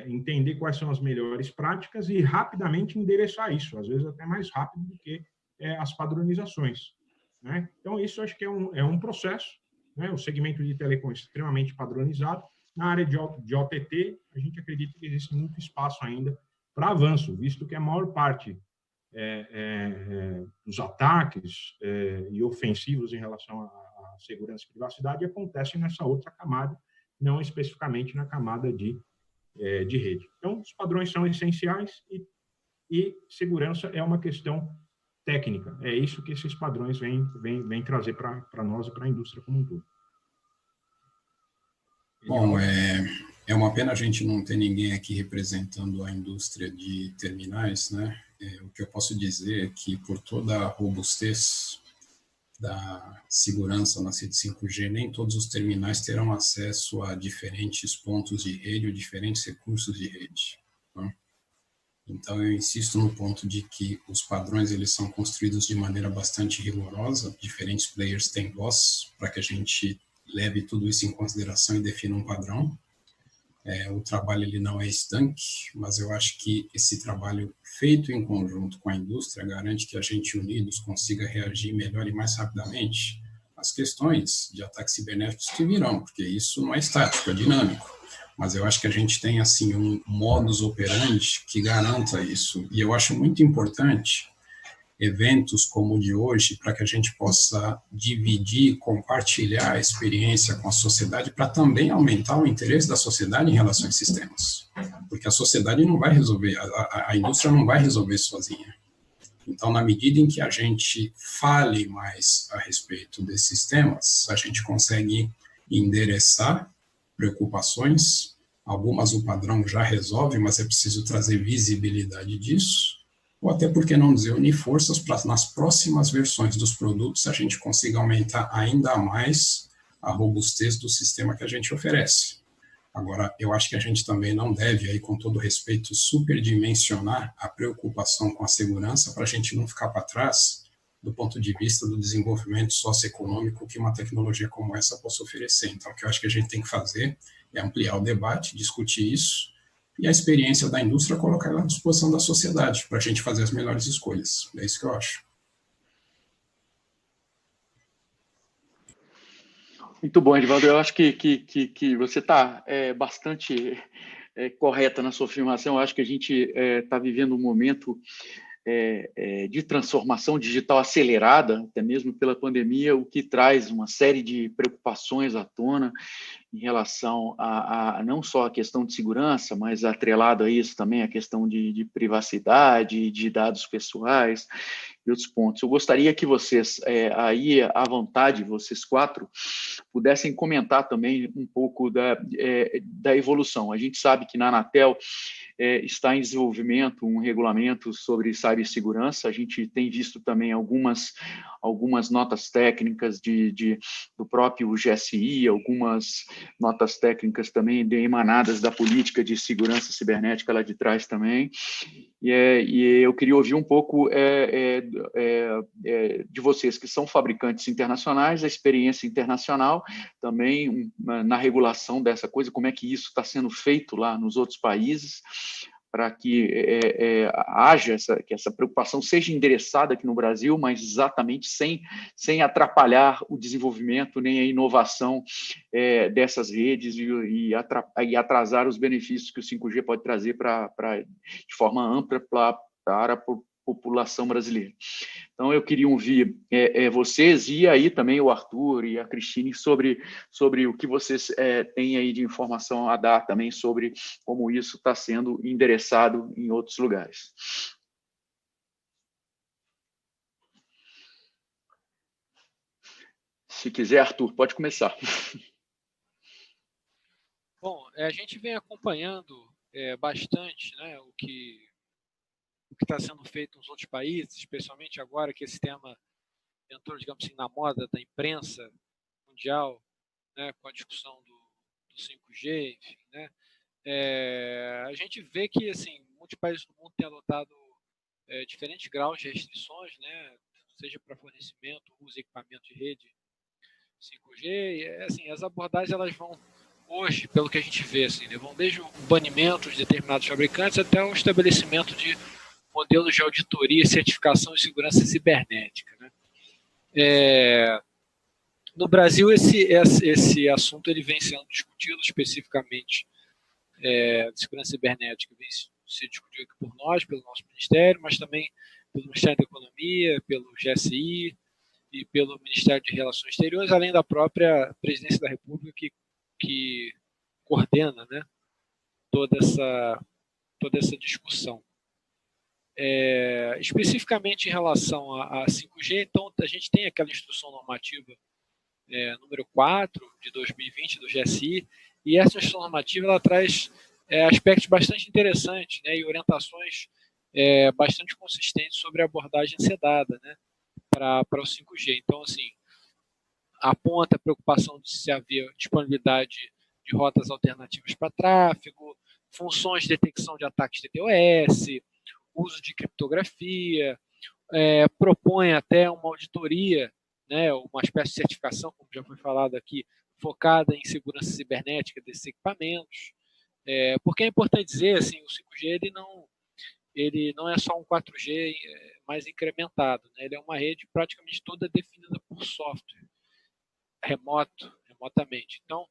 Entender quais são as melhores práticas e rapidamente endereçar isso, às vezes até mais rápido do que as padronizações, né? Então, isso acho que é um processo, né? O segmento de telecom é extremamente padronizado. Na área de OTT, a gente acredita que existe muito espaço ainda para avanço, visto que a maior parte dos ataques e ofensivos em relação à segurança e privacidade acontecem nessa outra camada, não especificamente na camada de rede. Então, os padrões são essenciais e segurança é uma questão técnica. É isso que esses padrões vêm trazer para nós e para a indústria como um todo. Bom, é uma pena a gente não ter ninguém aqui representando a indústria de terminais, né? O que eu posso dizer é que, por toda a robustez da segurança na rede 5G, nem todos os terminais terão acesso a diferentes pontos de rede ou diferentes recursos de rede, né? Então, eu insisto no ponto de que os padrões eles são construídos de maneira bastante rigorosa, diferentes players têm voz para que a gente leve tudo isso em consideração e defina um padrão. O trabalho ele não é estanque, mas eu acho que esse trabalho feito em conjunto com a indústria garante que a gente unidos consiga reagir melhor e mais rapidamente às questões de ataques cibernéticos que virão, porque isso não é estático, é dinâmico. Mas eu acho que a gente tem assim um modus operandi que garanta isso. E eu acho muito importante eventos como o de hoje, para que a gente possa dividir, compartilhar a experiência com a sociedade, para também aumentar o interesse da sociedade em relação a esses sistemas. Porque a sociedade não vai resolver, a indústria não vai resolver sozinha. Então, na medida em que a gente fale mais a respeito desses temas, a gente consegue endereçar preocupações. Algumas o padrão já resolve, mas é preciso trazer visibilidade disso. Ou até, por que não dizer, unir forças para nas próximas versões dos produtos a gente consiga aumentar ainda mais a robustez do sistema que a gente oferece. Agora, eu acho que a gente também não deve, aí, com todo respeito, superdimensionar a preocupação com a segurança para a gente não ficar para trás do ponto de vista do desenvolvimento socioeconômico que uma tecnologia como essa possa oferecer. Então, o que eu acho que a gente tem que fazer é ampliar o debate, discutir isso, e a experiência da indústria colocar ela à disposição da sociedade, para a gente fazer as melhores escolhas. É isso que eu acho. Muito bom, Edivaldo. Eu acho que você está bastante correta na sua afirmação. Eu acho que a gente está vivendo um momento de transformação digital acelerada, até mesmo pela pandemia, o que traz uma série de preocupações à tona em relação a não só a questão de segurança, mas atrelado a isso também a questão de privacidade, de dados pessoais e outros pontos. Eu gostaria que vocês, aí à vontade, vocês quatro, pudessem comentar também um pouco da evolução. A gente sabe que na Anatel está em desenvolvimento um regulamento sobre cibersegurança. A gente tem visto também algumas notas técnicas do próprio GSI, algumas notas técnicas também emanadas da política de segurança cibernética lá de trás também. E eu queria ouvir um pouco de vocês que são fabricantes internacionais, a experiência internacional também na regulação dessa coisa, como é que isso está sendo feito lá nos outros países, para que haja que essa preocupação seja endereçada aqui no Brasil, mas exatamente sem atrapalhar o desenvolvimento nem a inovação dessas redes e atrasar os benefícios que o 5G pode trazer de forma ampla para a população brasileira. Então, eu queria ouvir vocês e aí também o Arthur e a Cristine sobre o que vocês têm aí de informação a dar também sobre como isso está sendo endereçado em outros lugares. Se quiser, Arthur, pode começar. Bom, a gente vem acompanhando bastante, né, o que está sendo feito nos outros países, especialmente agora que esse tema entrou, digamos assim, na moda da imprensa mundial, né, com a discussão do 5G, enfim, né, a gente vê que, assim, muitos países do mundo têm adotado diferentes graus de restrições, né, seja para fornecimento, uso e equipamento de rede 5G, e, assim, as abordagens elas vão hoje, pelo que a gente vê, assim, né, vão desde o banimento de determinados fabricantes até o estabelecimento de modelos de auditoria, certificação e segurança cibernética, né? No Brasil, esse assunto ele vem sendo discutido especificamente, de segurança cibernética, vem sendo discutido aqui por nós, pelo nosso Ministério, mas também pelo Ministério da Economia, pelo GSI e pelo Ministério de Relações Exteriores, além da própria Presidência da República que coordena, né, toda essa discussão. Especificamente em relação a 5G, então a gente tem aquela instrução normativa número 4 de 2020 do GSI, e essa instrução normativa ela traz aspectos bastante interessantes, né, e orientações bastante consistentes sobre a abordagem a ser dada, né, para o 5G. Então, assim, aponta a preocupação de se haver disponibilidade de rotas alternativas para tráfego, funções de detecção de ataques DDoS, uso de criptografia, propõe até uma auditoria, né, uma espécie de certificação, como já foi falado aqui, focada em segurança cibernética desses equipamentos, porque é importante dizer, assim, o 5G ele não é só um 4G mais incrementado, né, ele é uma rede praticamente toda definida por software, remotamente. Então,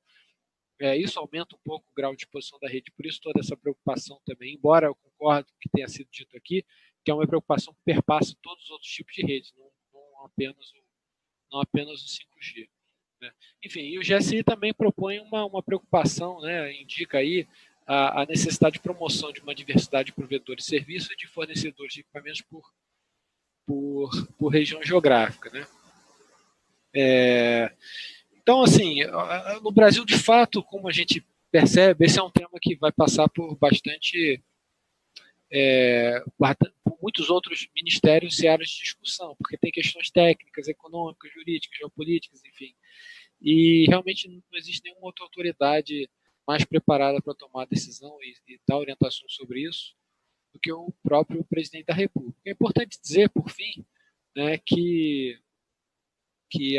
isso aumenta um pouco o grau de exposição da rede, por isso toda essa preocupação também, embora eu concordo com o que tenha sido dito aqui, que é uma preocupação que perpassa todos os outros tipos de redes, não apenas o 5G. Né? Enfim, e o GSI também propõe uma preocupação, né, indica aí a necessidade de promoção de uma diversidade de provedores de serviços e de fornecedores de equipamentos por região geográfica. Né? Então, assim, no Brasil, de fato, como a gente percebe, esse é um tema que vai passar por por muitos outros ministérios e áreas de discussão, porque tem questões técnicas, econômicas, jurídicas, geopolíticas, enfim. E realmente não existe nenhuma outra autoridade mais preparada para tomar decisão e dar orientação sobre isso do que o próprio presidente da República. É importante dizer, por fim, né, que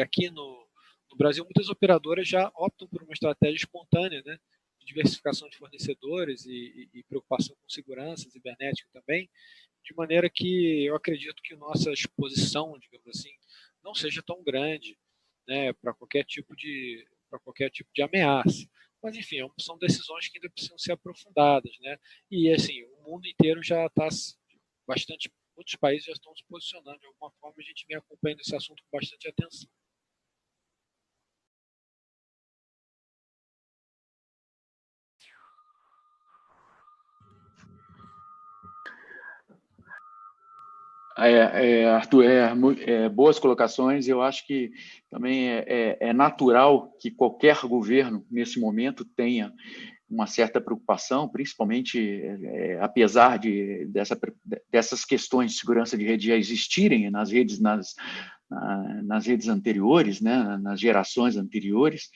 aqui no Brasil, muitas operadoras já optam por uma estratégia espontânea, né, de diversificação de fornecedores e preocupação com segurança cibernética também, de maneira que eu acredito que nossa exposição, digamos assim, não seja tão grande, né, para qualquer tipo de ameaça. Mas, enfim, são decisões que ainda precisam ser aprofundadas, né? E, assim, o mundo inteiro já está muitos países já estão se posicionando de alguma forma, a gente vem acompanhando esse assunto com bastante atenção. Arthur, boas colocações. Eu acho que também é natural que qualquer governo, nesse momento, tenha uma certa preocupação, principalmente apesar dessas questões de segurança de rede já existirem nas redes anteriores, né, nas gerações anteriores,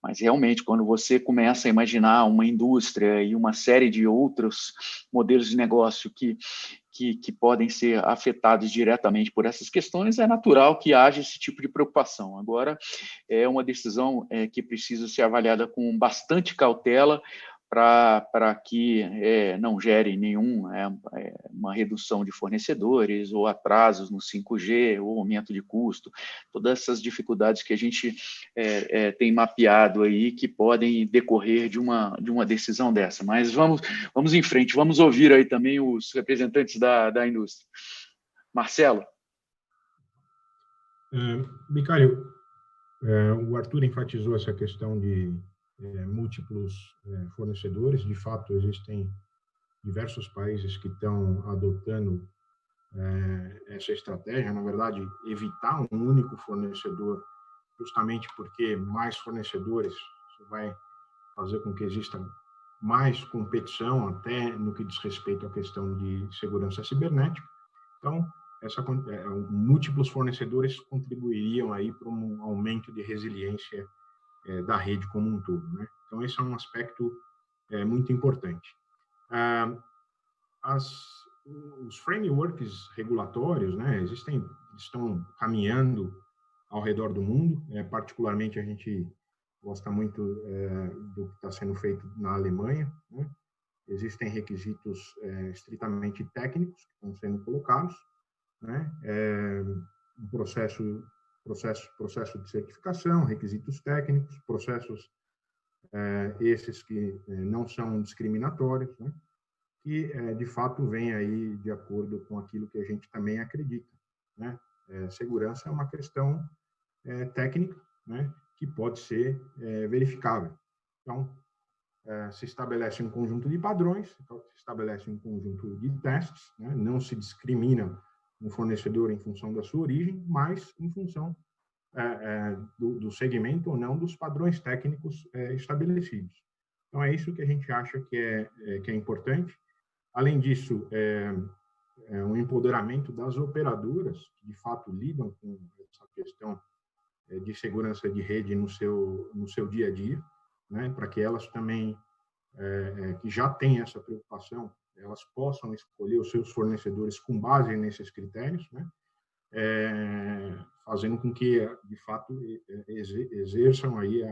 mas realmente quando você começa a imaginar uma indústria e uma série de outros modelos de negócio que podem ser afetados diretamente por essas questões, é natural que haja esse tipo de preocupação. Agora, é uma decisão que precisa ser avaliada com bastante cautela para que não gere uma redução de fornecedores ou atrasos no 5G ou aumento de custo, todas essas dificuldades que a gente tem mapeado aí que podem decorrer de uma decisão dessa. Mas vamos em frente, vamos ouvir aí também os representantes da indústria. Marcelo. Bicalho, o Arthur enfatizou essa questão de múltiplos fornecedores. De fato, existem diversos países que estão adotando essa estratégia, na verdade, evitar um único fornecedor, justamente porque mais fornecedores isso vai fazer com que exista mais competição, até no que diz respeito à questão de segurança cibernética. Então, múltiplos fornecedores contribuiriam aí para um aumento de resiliência da rede como um todo, né? Então, esse é um aspecto muito importante. Os frameworks regulatórios, né, estão caminhando ao redor do mundo, particularmente a gente gosta muito do que está sendo feito na Alemanha, né? Existem requisitos estritamente técnicos que estão sendo colocados, né? Um processo de certificação, requisitos técnicos, processos esses que não são discriminatórios, né? Que, de fato, vem aí de acordo com aquilo que a gente também acredita, né? Segurança é uma questão técnica, né? Que pode ser verificável. Então, se estabelece um conjunto de padrões, se estabelece um conjunto de testes, né? Não se discrimina um fornecedor em função da sua origem, mas em função do segmento ou não dos padrões técnicos estabelecidos. Então, é isso que a gente acha que é importante. Além disso, um empoderamento das operadoras, que de fato lidam com essa questão de segurança de rede no seu dia a dia, né, para que elas também, que já têm essa preocupação, elas possam escolher os seus fornecedores com base nesses critérios, né, fazendo com que, de fato, exerçam aí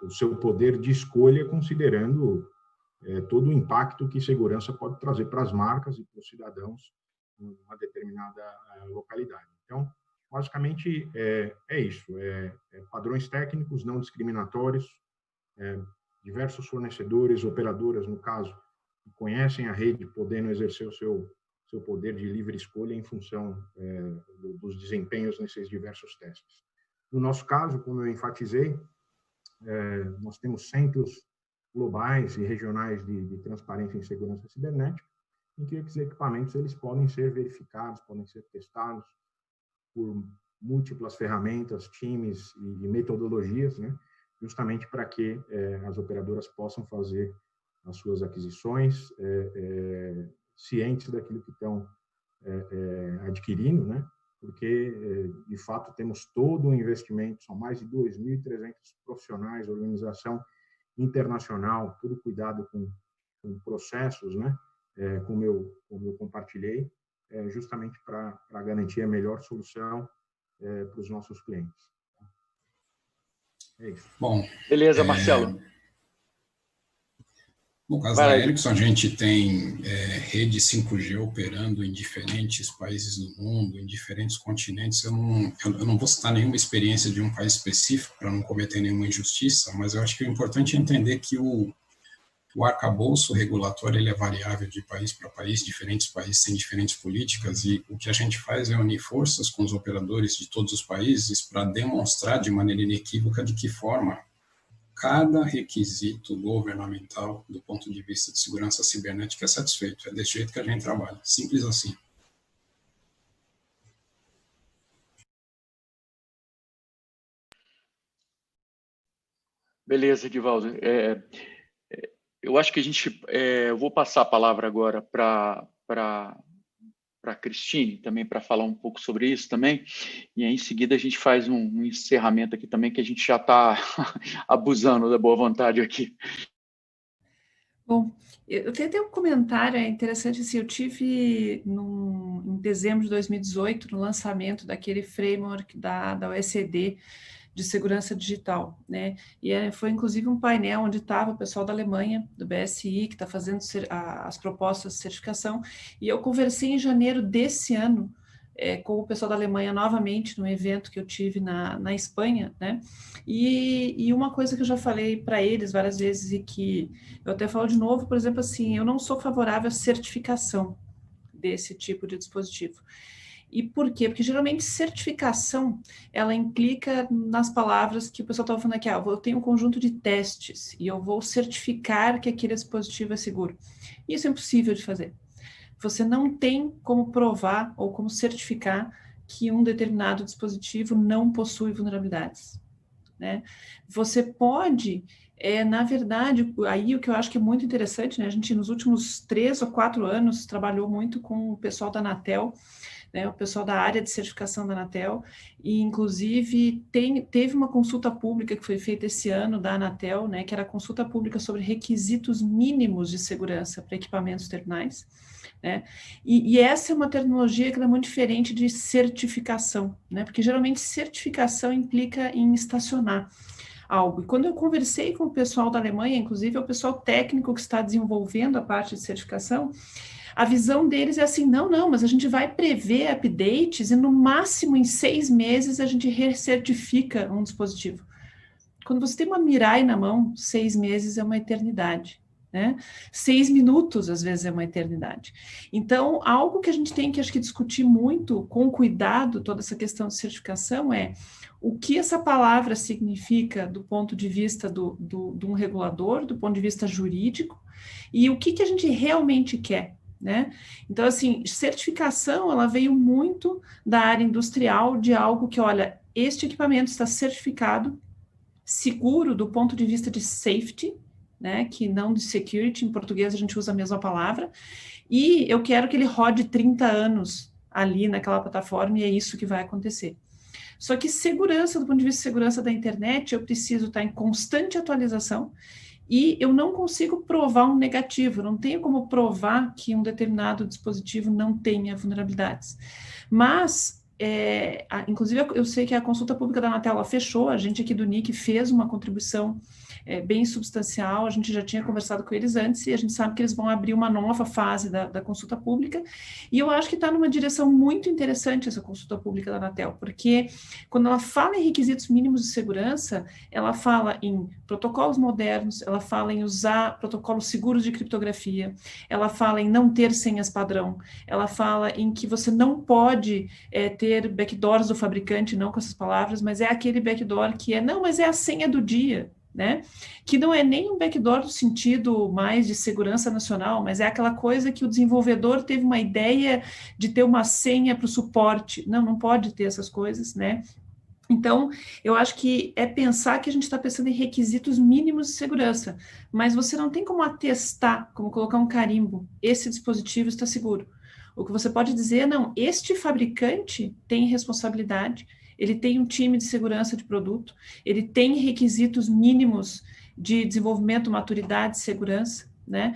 o seu poder de escolha, considerando todo o impacto que segurança pode trazer para as marcas e para os cidadãos em uma determinada localidade. Então, basicamente, é isso. Padrões técnicos não discriminatórios, diversos fornecedores, operadoras, no caso, que conhecem a rede, podendo exercer o seu poder de livre escolha em função dos desempenhos nesses diversos testes. No nosso caso, como eu enfatizei, nós temos centros globais e regionais de transparência em segurança cibernética, em que esses equipamentos eles podem ser verificados, podem ser testados por múltiplas ferramentas, times e metodologias, né, justamente para que as operadoras possam fazer as suas aquisições cientes daquilo que estão adquirindo, né, porque, de fato, temos todo um investimento, são mais de 2.300 profissionais, organização internacional, tudo cuidado com processos, né, como eu compartilhei, justamente para garantir a melhor solução para os nossos clientes. É isso. Bom, beleza, Marcelo. No caso da Ericsson, a gente tem rede 5G operando em diferentes países do mundo, em diferentes continentes. Eu não vou citar nenhuma experiência de um país específico para não cometer nenhuma injustiça, mas eu acho que o importante é entender que o arcabouço regulatório ele é variável de país para país, diferentes países têm diferentes políticas, e o que a gente faz é unir forças com os operadores de todos os países para demonstrar de maneira inequívoca de que forma cada requisito governamental do ponto de vista de segurança cibernética é satisfeito. É desse jeito que a gente trabalha. Simples assim. Beleza, Divaldo. Eu acho que eu vou passar a palavra agora para a Cristine também, para falar um pouco sobre isso também, e aí, em seguida a gente faz um encerramento aqui também, que a gente já está abusando da boa vontade aqui. Bom, eu tenho até um comentário interessante, assim, eu tive em dezembro de 2018, no lançamento daquele framework da OECD, de segurança digital, né? E foi inclusive um painel onde estava o pessoal da Alemanha, do BSI, que está fazendo as propostas de certificação, e eu conversei em janeiro desse ano com o pessoal da Alemanha novamente, num evento que eu tive na Espanha, né? E uma coisa que eu já falei para eles várias vezes e que eu até falo de novo, por exemplo, assim, eu não sou favorável à certificação desse tipo de dispositivo. E por quê? Porque geralmente certificação, ela implica nas palavras que o pessoal estava falando aqui, eu tenho um conjunto de testes e eu vou certificar que aquele dispositivo é seguro. Isso é impossível de fazer. Você não tem como provar ou como certificar que um determinado dispositivo não possui vulnerabilidades, né? Você pode, na verdade, aí o que eu acho que é muito interessante, né? A gente nos últimos 3 ou 4 anos trabalhou muito com o pessoal da Anatel, né, o pessoal da área de certificação da Anatel, e inclusive teve uma consulta pública que foi feita esse ano da Anatel, né, que era a consulta pública sobre requisitos mínimos de segurança para equipamentos terminais, né, e essa é uma terminologia que é muito diferente de certificação, né, porque geralmente certificação implica em estacionar algo. E quando eu conversei com o pessoal da Alemanha, inclusive é o pessoal técnico que está desenvolvendo a parte de certificação, a visão deles é assim, não, mas a gente vai prever updates e no máximo em 6 meses a gente recertifica um dispositivo. Quando você tem uma Mirai na mão, 6 meses é uma eternidade, né? 6 minutos, às vezes, é uma eternidade. Então, algo que a gente tem que, acho que, discutir muito, com cuidado, toda essa questão de certificação é o que essa palavra significa do ponto de vista de um regulador, do ponto de vista jurídico, e o que a gente realmente quer. Né? Então, assim, certificação, ela veio muito da área industrial, de algo que, olha, este equipamento está certificado, seguro do ponto de vista de safety, né, que não de security, em português a gente usa a mesma palavra, e eu quero que ele rode 30 anos ali naquela plataforma, e é isso que vai acontecer. Só que segurança, do ponto de vista de segurança da internet, eu preciso estar em constante atualização, e eu não consigo provar um negativo, não tenho como provar que um determinado dispositivo não tenha vulnerabilidades. Mas, inclusive, eu sei que a consulta pública da Anatel fechou, a gente aqui do NIC fez uma contribuição bem substancial, a gente já tinha conversado com eles antes e a gente sabe que eles vão abrir uma nova fase da consulta pública, e eu acho que está numa direção muito interessante essa consulta pública da Anatel, porque quando ela fala em requisitos mínimos de segurança, ela fala em protocolos modernos, ela fala em usar protocolos seguros de criptografia, ela fala em não ter senhas padrão, ela fala em que você não pode ter backdoors do fabricante, não com essas palavras, mas é aquele backdoor que mas é a senha do dia, né? Que não é nem um backdoor no sentido mais de segurança nacional, mas é aquela coisa que o desenvolvedor teve uma ideia de ter uma senha para o suporte. Não pode ter essas coisas, né? Então, eu acho que é pensar que a gente está pensando em requisitos mínimos de segurança, mas você não tem como atestar, como colocar um carimbo, esse dispositivo está seguro. O que você pode dizer é, não, este fabricante tem responsabilidade, ele tem um time de segurança de produto, ele tem requisitos mínimos de desenvolvimento, maturidade, segurança, né?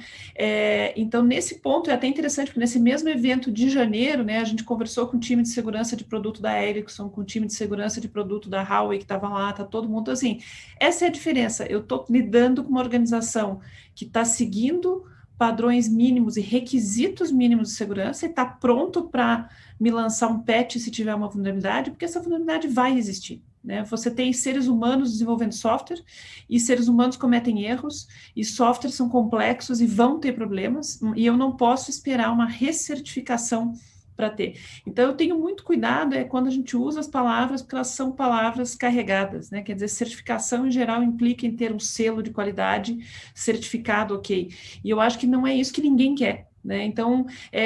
Então, nesse ponto, é até interessante, porque nesse mesmo evento de janeiro, né, a gente conversou com o time de segurança de produto da Ericsson, com o time de segurança de produto da Huawei, que estava lá, tá todo mundo assim. Essa é a diferença. Eu estou lidando com uma organização que está seguindo padrões mínimos e requisitos mínimos de segurança e está pronto para me lançar um patch se tiver uma vulnerabilidade, porque essa vulnerabilidade vai existir, né? Você tem seres humanos desenvolvendo software e seres humanos cometem erros e softwares são complexos e vão ter problemas e eu não posso esperar uma recertificação para ter. Então, eu tenho muito cuidado quando a gente usa as palavras, porque elas são palavras carregadas, né? Quer dizer, certificação em geral implica em ter um selo de qualidade certificado, ok. E eu acho que não é isso que ninguém quer, né? Então,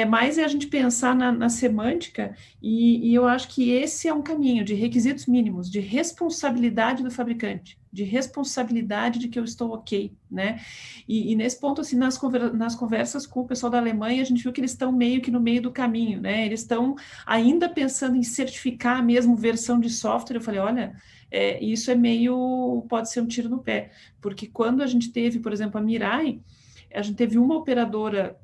mais a gente pensar na semântica e eu acho que esse é um caminho de requisitos mínimos, de responsabilidade do fabricante, de responsabilidade de que eu estou ok, né? E nesse ponto, assim, nas conversas com o pessoal da Alemanha, a gente viu que eles estão meio que no meio do caminho, né? Eles estão ainda pensando em certificar mesmo versão de software. Eu falei, olha, isso é meio, pode ser um tiro no pé, porque quando a gente teve, por exemplo, a Mirai, a gente teve uma operadora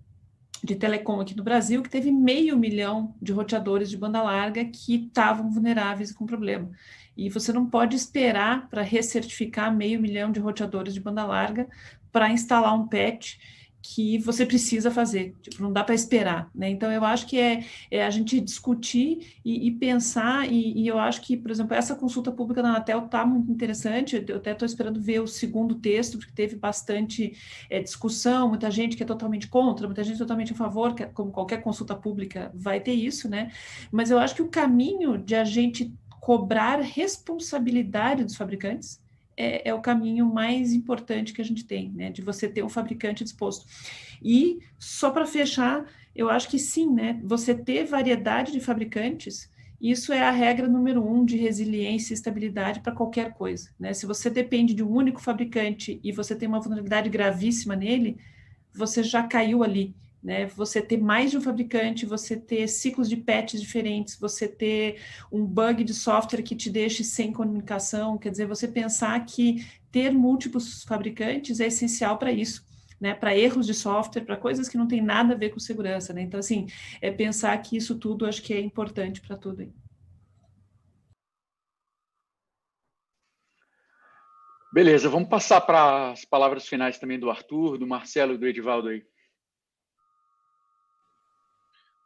de telecom aqui no Brasil que teve 500 mil de roteadores de banda larga que estavam vulneráveis e com problema. E você não pode esperar para recertificar 500 mil de roteadores de banda larga para instalar um patch que você precisa fazer, tipo, não dá para esperar, né? Então, eu acho que é a gente discutir e pensar, e eu acho que, por exemplo, essa consulta pública da Anatel está muito interessante. Eu até estou esperando ver o segundo texto, porque teve bastante discussão, muita gente que é totalmente contra, muita gente totalmente a favor, que, como qualquer consulta pública vai ter isso, né? Mas eu acho que o caminho de a gente cobrar responsabilidade dos fabricantes é o caminho mais importante que a gente tem, né? De você ter um fabricante disposto. E, só para fechar, eu acho que sim, né? Você ter variedade de fabricantes, isso é a regra número 1 de resiliência e estabilidade para qualquer coisa, né? Se você depende de um único fabricante e você tem uma vulnerabilidade gravíssima nele, você já caiu ali, né? Você ter mais de um fabricante, você ter ciclos de patches diferentes, você ter um bug de software que te deixe sem comunicação, quer dizer, você pensar que ter múltiplos fabricantes é essencial para isso, né? Para erros de software, para coisas que não tem nada a ver com segurança, né? Então, assim, pensar que isso tudo acho que é importante para tudo aí. Beleza, vamos passar para as palavras finais também do Arthur, do Marcelo e do Edivaldo aí.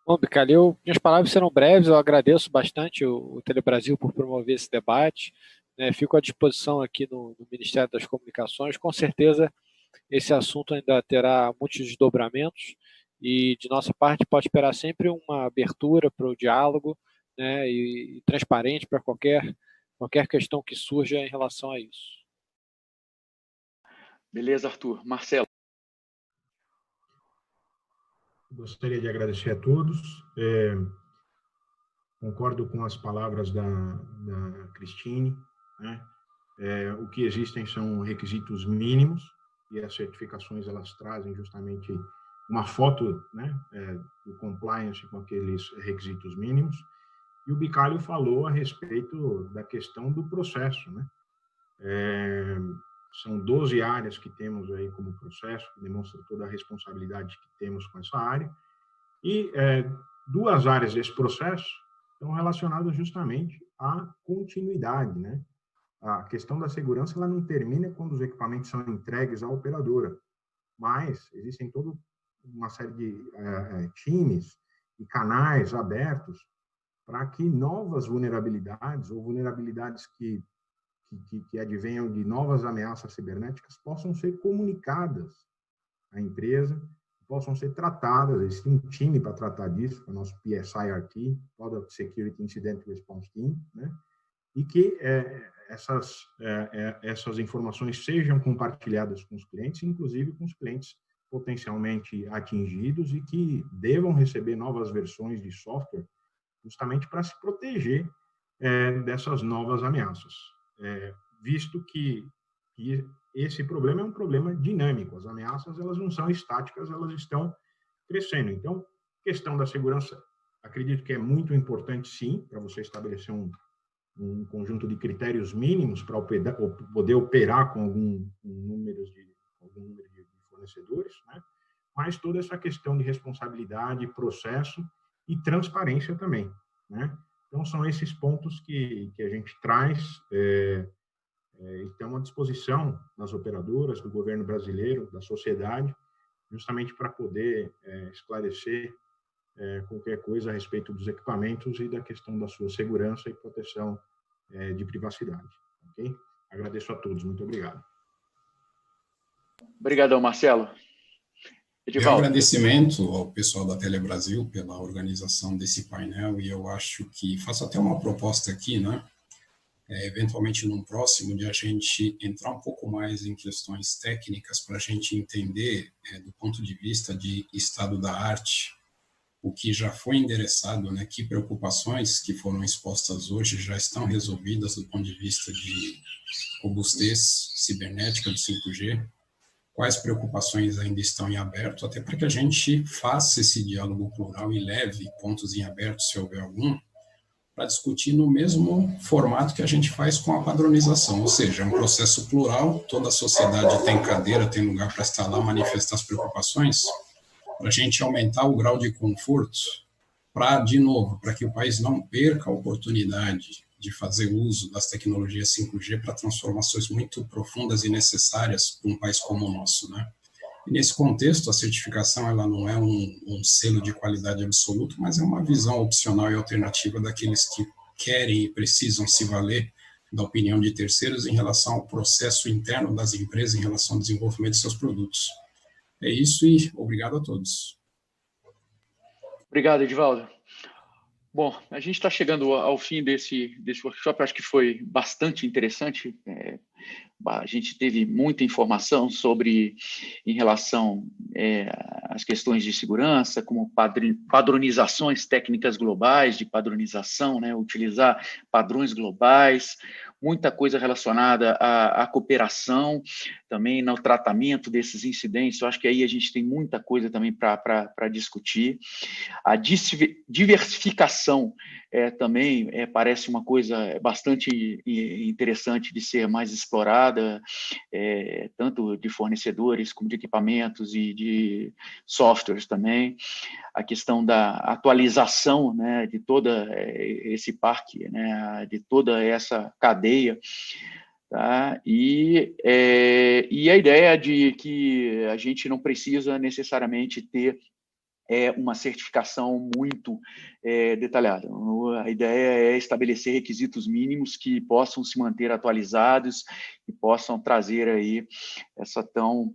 Bom, Bicalho, minhas palavras serão breves. Eu agradeço bastante o Telebrasil por promover esse debate, né? Fico à disposição aqui no Ministério das Comunicações. Com certeza, esse assunto ainda terá muitos desdobramentos e, de nossa parte, pode esperar sempre uma abertura para o diálogo, né? E transparente para qualquer questão que surja em relação a isso. Beleza, Arthur. Marcelo. Gostaria de agradecer a todos. Concordo com as palavras da Cristine, né? O que existem são requisitos mínimos e as certificações elas trazem justamente uma foto, né, do compliance com aqueles requisitos mínimos. E o Bicalho falou a respeito da questão do processo, né? São 12 áreas que temos aí como processo, que demonstra toda a responsabilidade que temos com essa área. E 2 áreas desse processo estão relacionadas justamente à continuidade, né? A questão da segurança ela não termina quando os equipamentos são entregues à operadora, mas existem toda uma série de times e canais abertos para que novas vulnerabilidades ou vulnerabilidades que advenham de novas ameaças cibernéticas possam ser comunicadas à empresa, possam ser tratadas. Existe um time para tratar disso, o nosso PSIRT, Product Security Incident Response Team, né? E que essas informações sejam compartilhadas com os clientes, inclusive com os clientes potencialmente atingidos e que devam receber novas versões de software justamente para se proteger dessas novas ameaças. Visto que esse problema é um problema dinâmico, as ameaças elas não são estáticas, elas estão crescendo. Então, questão da segurança, acredito que é muito importante, sim, para você estabelecer um conjunto de critérios mínimos para poder operar com algum número de fornecedores, né? Mas toda essa questão de responsabilidade, processo e transparência também, né? Então, são esses pontos que a gente traz e estamos à disposição das operadoras, do governo brasileiro, da sociedade, justamente para poder esclarecer qualquer coisa a respeito dos equipamentos e da questão da sua segurança e proteção de privacidade. Ok? Agradeço a todos. Muito obrigado. Obrigadão, Marcelo. Edivaldo. Meu agradecimento ao pessoal da Telebrasil pela organização desse painel, e eu acho que faço até uma proposta aqui, né? Eventualmente num próximo, de a gente entrar um pouco mais em questões técnicas para a gente entender, do ponto de vista de estado da arte, o que já foi endereçado, né, que preocupações que foram expostas hoje já estão resolvidas do ponto de vista de robustez cibernética do 5G, quais preocupações ainda estão em aberto, até para que a gente faça esse diálogo plural e leve pontos em aberto, se houver algum, para discutir no mesmo formato que a gente faz com a padronização, ou seja, é um processo plural, toda a sociedade tem cadeira, tem lugar para estar lá, manifestar as preocupações, para a gente aumentar o grau de conforto, para, de novo, para que o país não perca a oportunidade de fazer uso das tecnologias 5G para transformações muito profundas e necessárias para um país como o nosso, né? E nesse contexto, a certificação ela não é um selo de qualidade absoluto, mas é uma visão opcional e alternativa daqueles que querem e precisam se valer da opinião de terceiros em relação ao processo interno das empresas, em relação ao desenvolvimento de seus produtos. É isso e obrigado a todos. Obrigado, Edivaldo. Bom, a gente está chegando ao fim desse workshop, acho que foi bastante interessante. A gente teve muita informação em relação às questões de segurança, como padronizações técnicas globais de padronização, né, utilizar padrões globais, muita coisa relacionada à cooperação, também no tratamento desses incidentes. Eu acho que aí a gente tem muita coisa também para discutir. A diversificação também parece uma coisa bastante interessante de ser mais explorada, tanto de fornecedores como de equipamentos e de softwares também. A questão da atualização, né, de todo esse parque, né, de toda essa cadeia, tá? E a ideia de que a gente não precisa necessariamente ter uma certificação muito detalhada. A ideia é estabelecer requisitos mínimos que possam se manter atualizados e possam trazer aí essa tão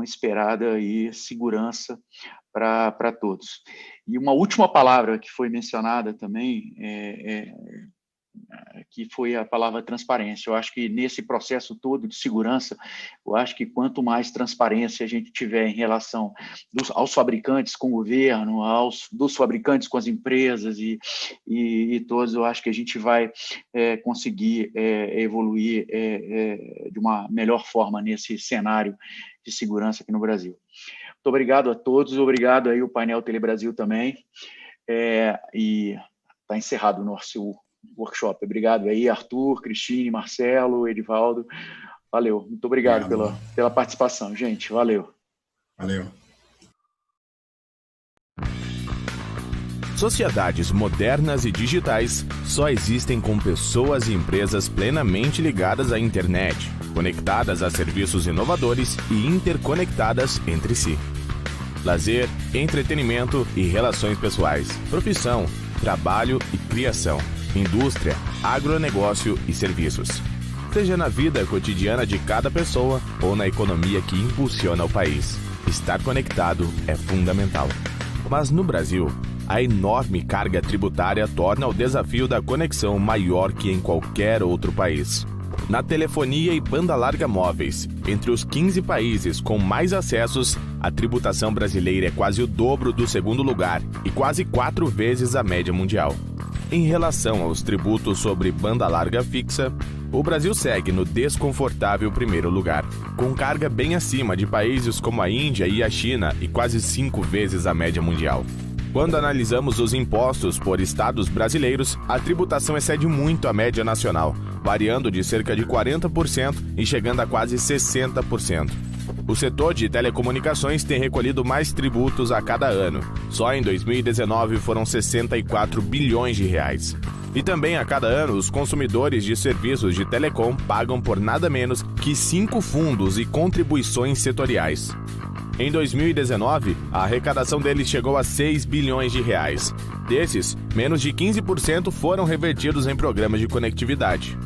esperada aí segurança para todos. E uma última palavra que foi mencionada também que foi a palavra transparência. Eu acho que nesse processo todo de segurança, eu acho que quanto mais transparência a gente tiver em relação aos fabricantes com o governo, dos fabricantes com as empresas e todos, eu acho que a gente vai conseguir evoluir de uma melhor forma nesse cenário de segurança aqui no Brasil. Muito obrigado a todos, obrigado aí o painel Telebrasil também, e está encerrado o nosso workshop. Obrigado aí, Arthur, Cristine, Marcelo, Edivaldo. Valeu. Muito obrigado pela participação, gente. Valeu. Valeu. Sociedades modernas e digitais só existem com pessoas e empresas plenamente ligadas à internet, conectadas a serviços inovadores e interconectadas entre si. Lazer, entretenimento e relações pessoais, profissão, trabalho e criação. Indústria, agronegócio e serviços. Seja na vida cotidiana de cada pessoa ou na economia que impulsiona o país, estar conectado é fundamental. Mas no Brasil, a enorme carga tributária torna o desafio da conexão maior que em qualquer outro país. Na telefonia e banda larga móveis, entre os 15 países com mais acessos, a tributação brasileira é quase o dobro do segundo lugar e quase 4 vezes a média mundial. Em relação aos tributos sobre banda larga fixa, o Brasil segue no desconfortável primeiro lugar, com carga bem acima de países como a Índia e a China e quase 5 vezes a média mundial. Quando analisamos os impostos por estados brasileiros, a tributação excede muito a média nacional, variando de cerca de 40% e chegando a quase 60%. O setor de telecomunicações tem recolhido mais tributos a cada ano. Só em 2019 foram 64 bilhões de reais. E também a cada ano, os consumidores de serviços de telecom pagam por nada menos que 5 fundos e contribuições setoriais. Em 2019, a arrecadação deles chegou a 6 bilhões de reais. Desses, menos de 15% foram revertidos em programas de conectividade.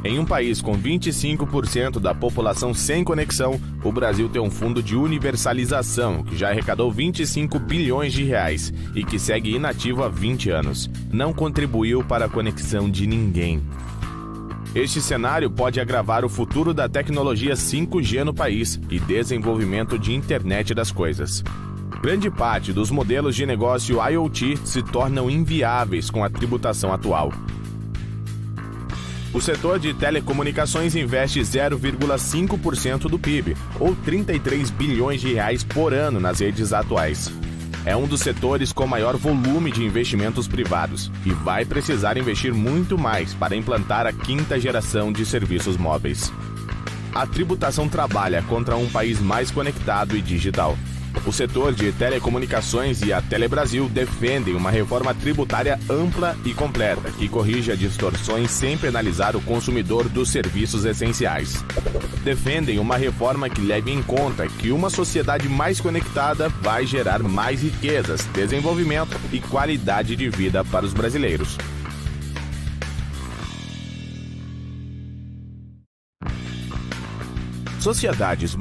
Em um país com 25% da população sem conexão, o Brasil tem um fundo de universalização que já arrecadou 25 bilhões de reais e que segue inativo há 20 anos. Não contribuiu para a conexão de ninguém. Este cenário pode agravar o futuro da tecnologia 5G no país e desenvolvimento de internet das coisas. Grande parte dos modelos de negócio IoT se tornam inviáveis com a tributação atual. O setor de telecomunicações investe 0,5% do PIB, ou 33 bilhões de reais por ano nas redes atuais. É um dos setores com maior volume de investimentos privados e vai precisar investir muito mais para implantar a 5ª geração de serviços móveis. A tributação trabalha contra um país mais conectado e digital. O setor de telecomunicações e a Telebrasil defendem uma reforma tributária ampla e completa que corrija distorções sem penalizar o consumidor dos serviços essenciais. Defendem uma reforma que leve em conta que uma sociedade mais conectada vai gerar mais riquezas, desenvolvimento e qualidade de vida para os brasileiros. Sociedades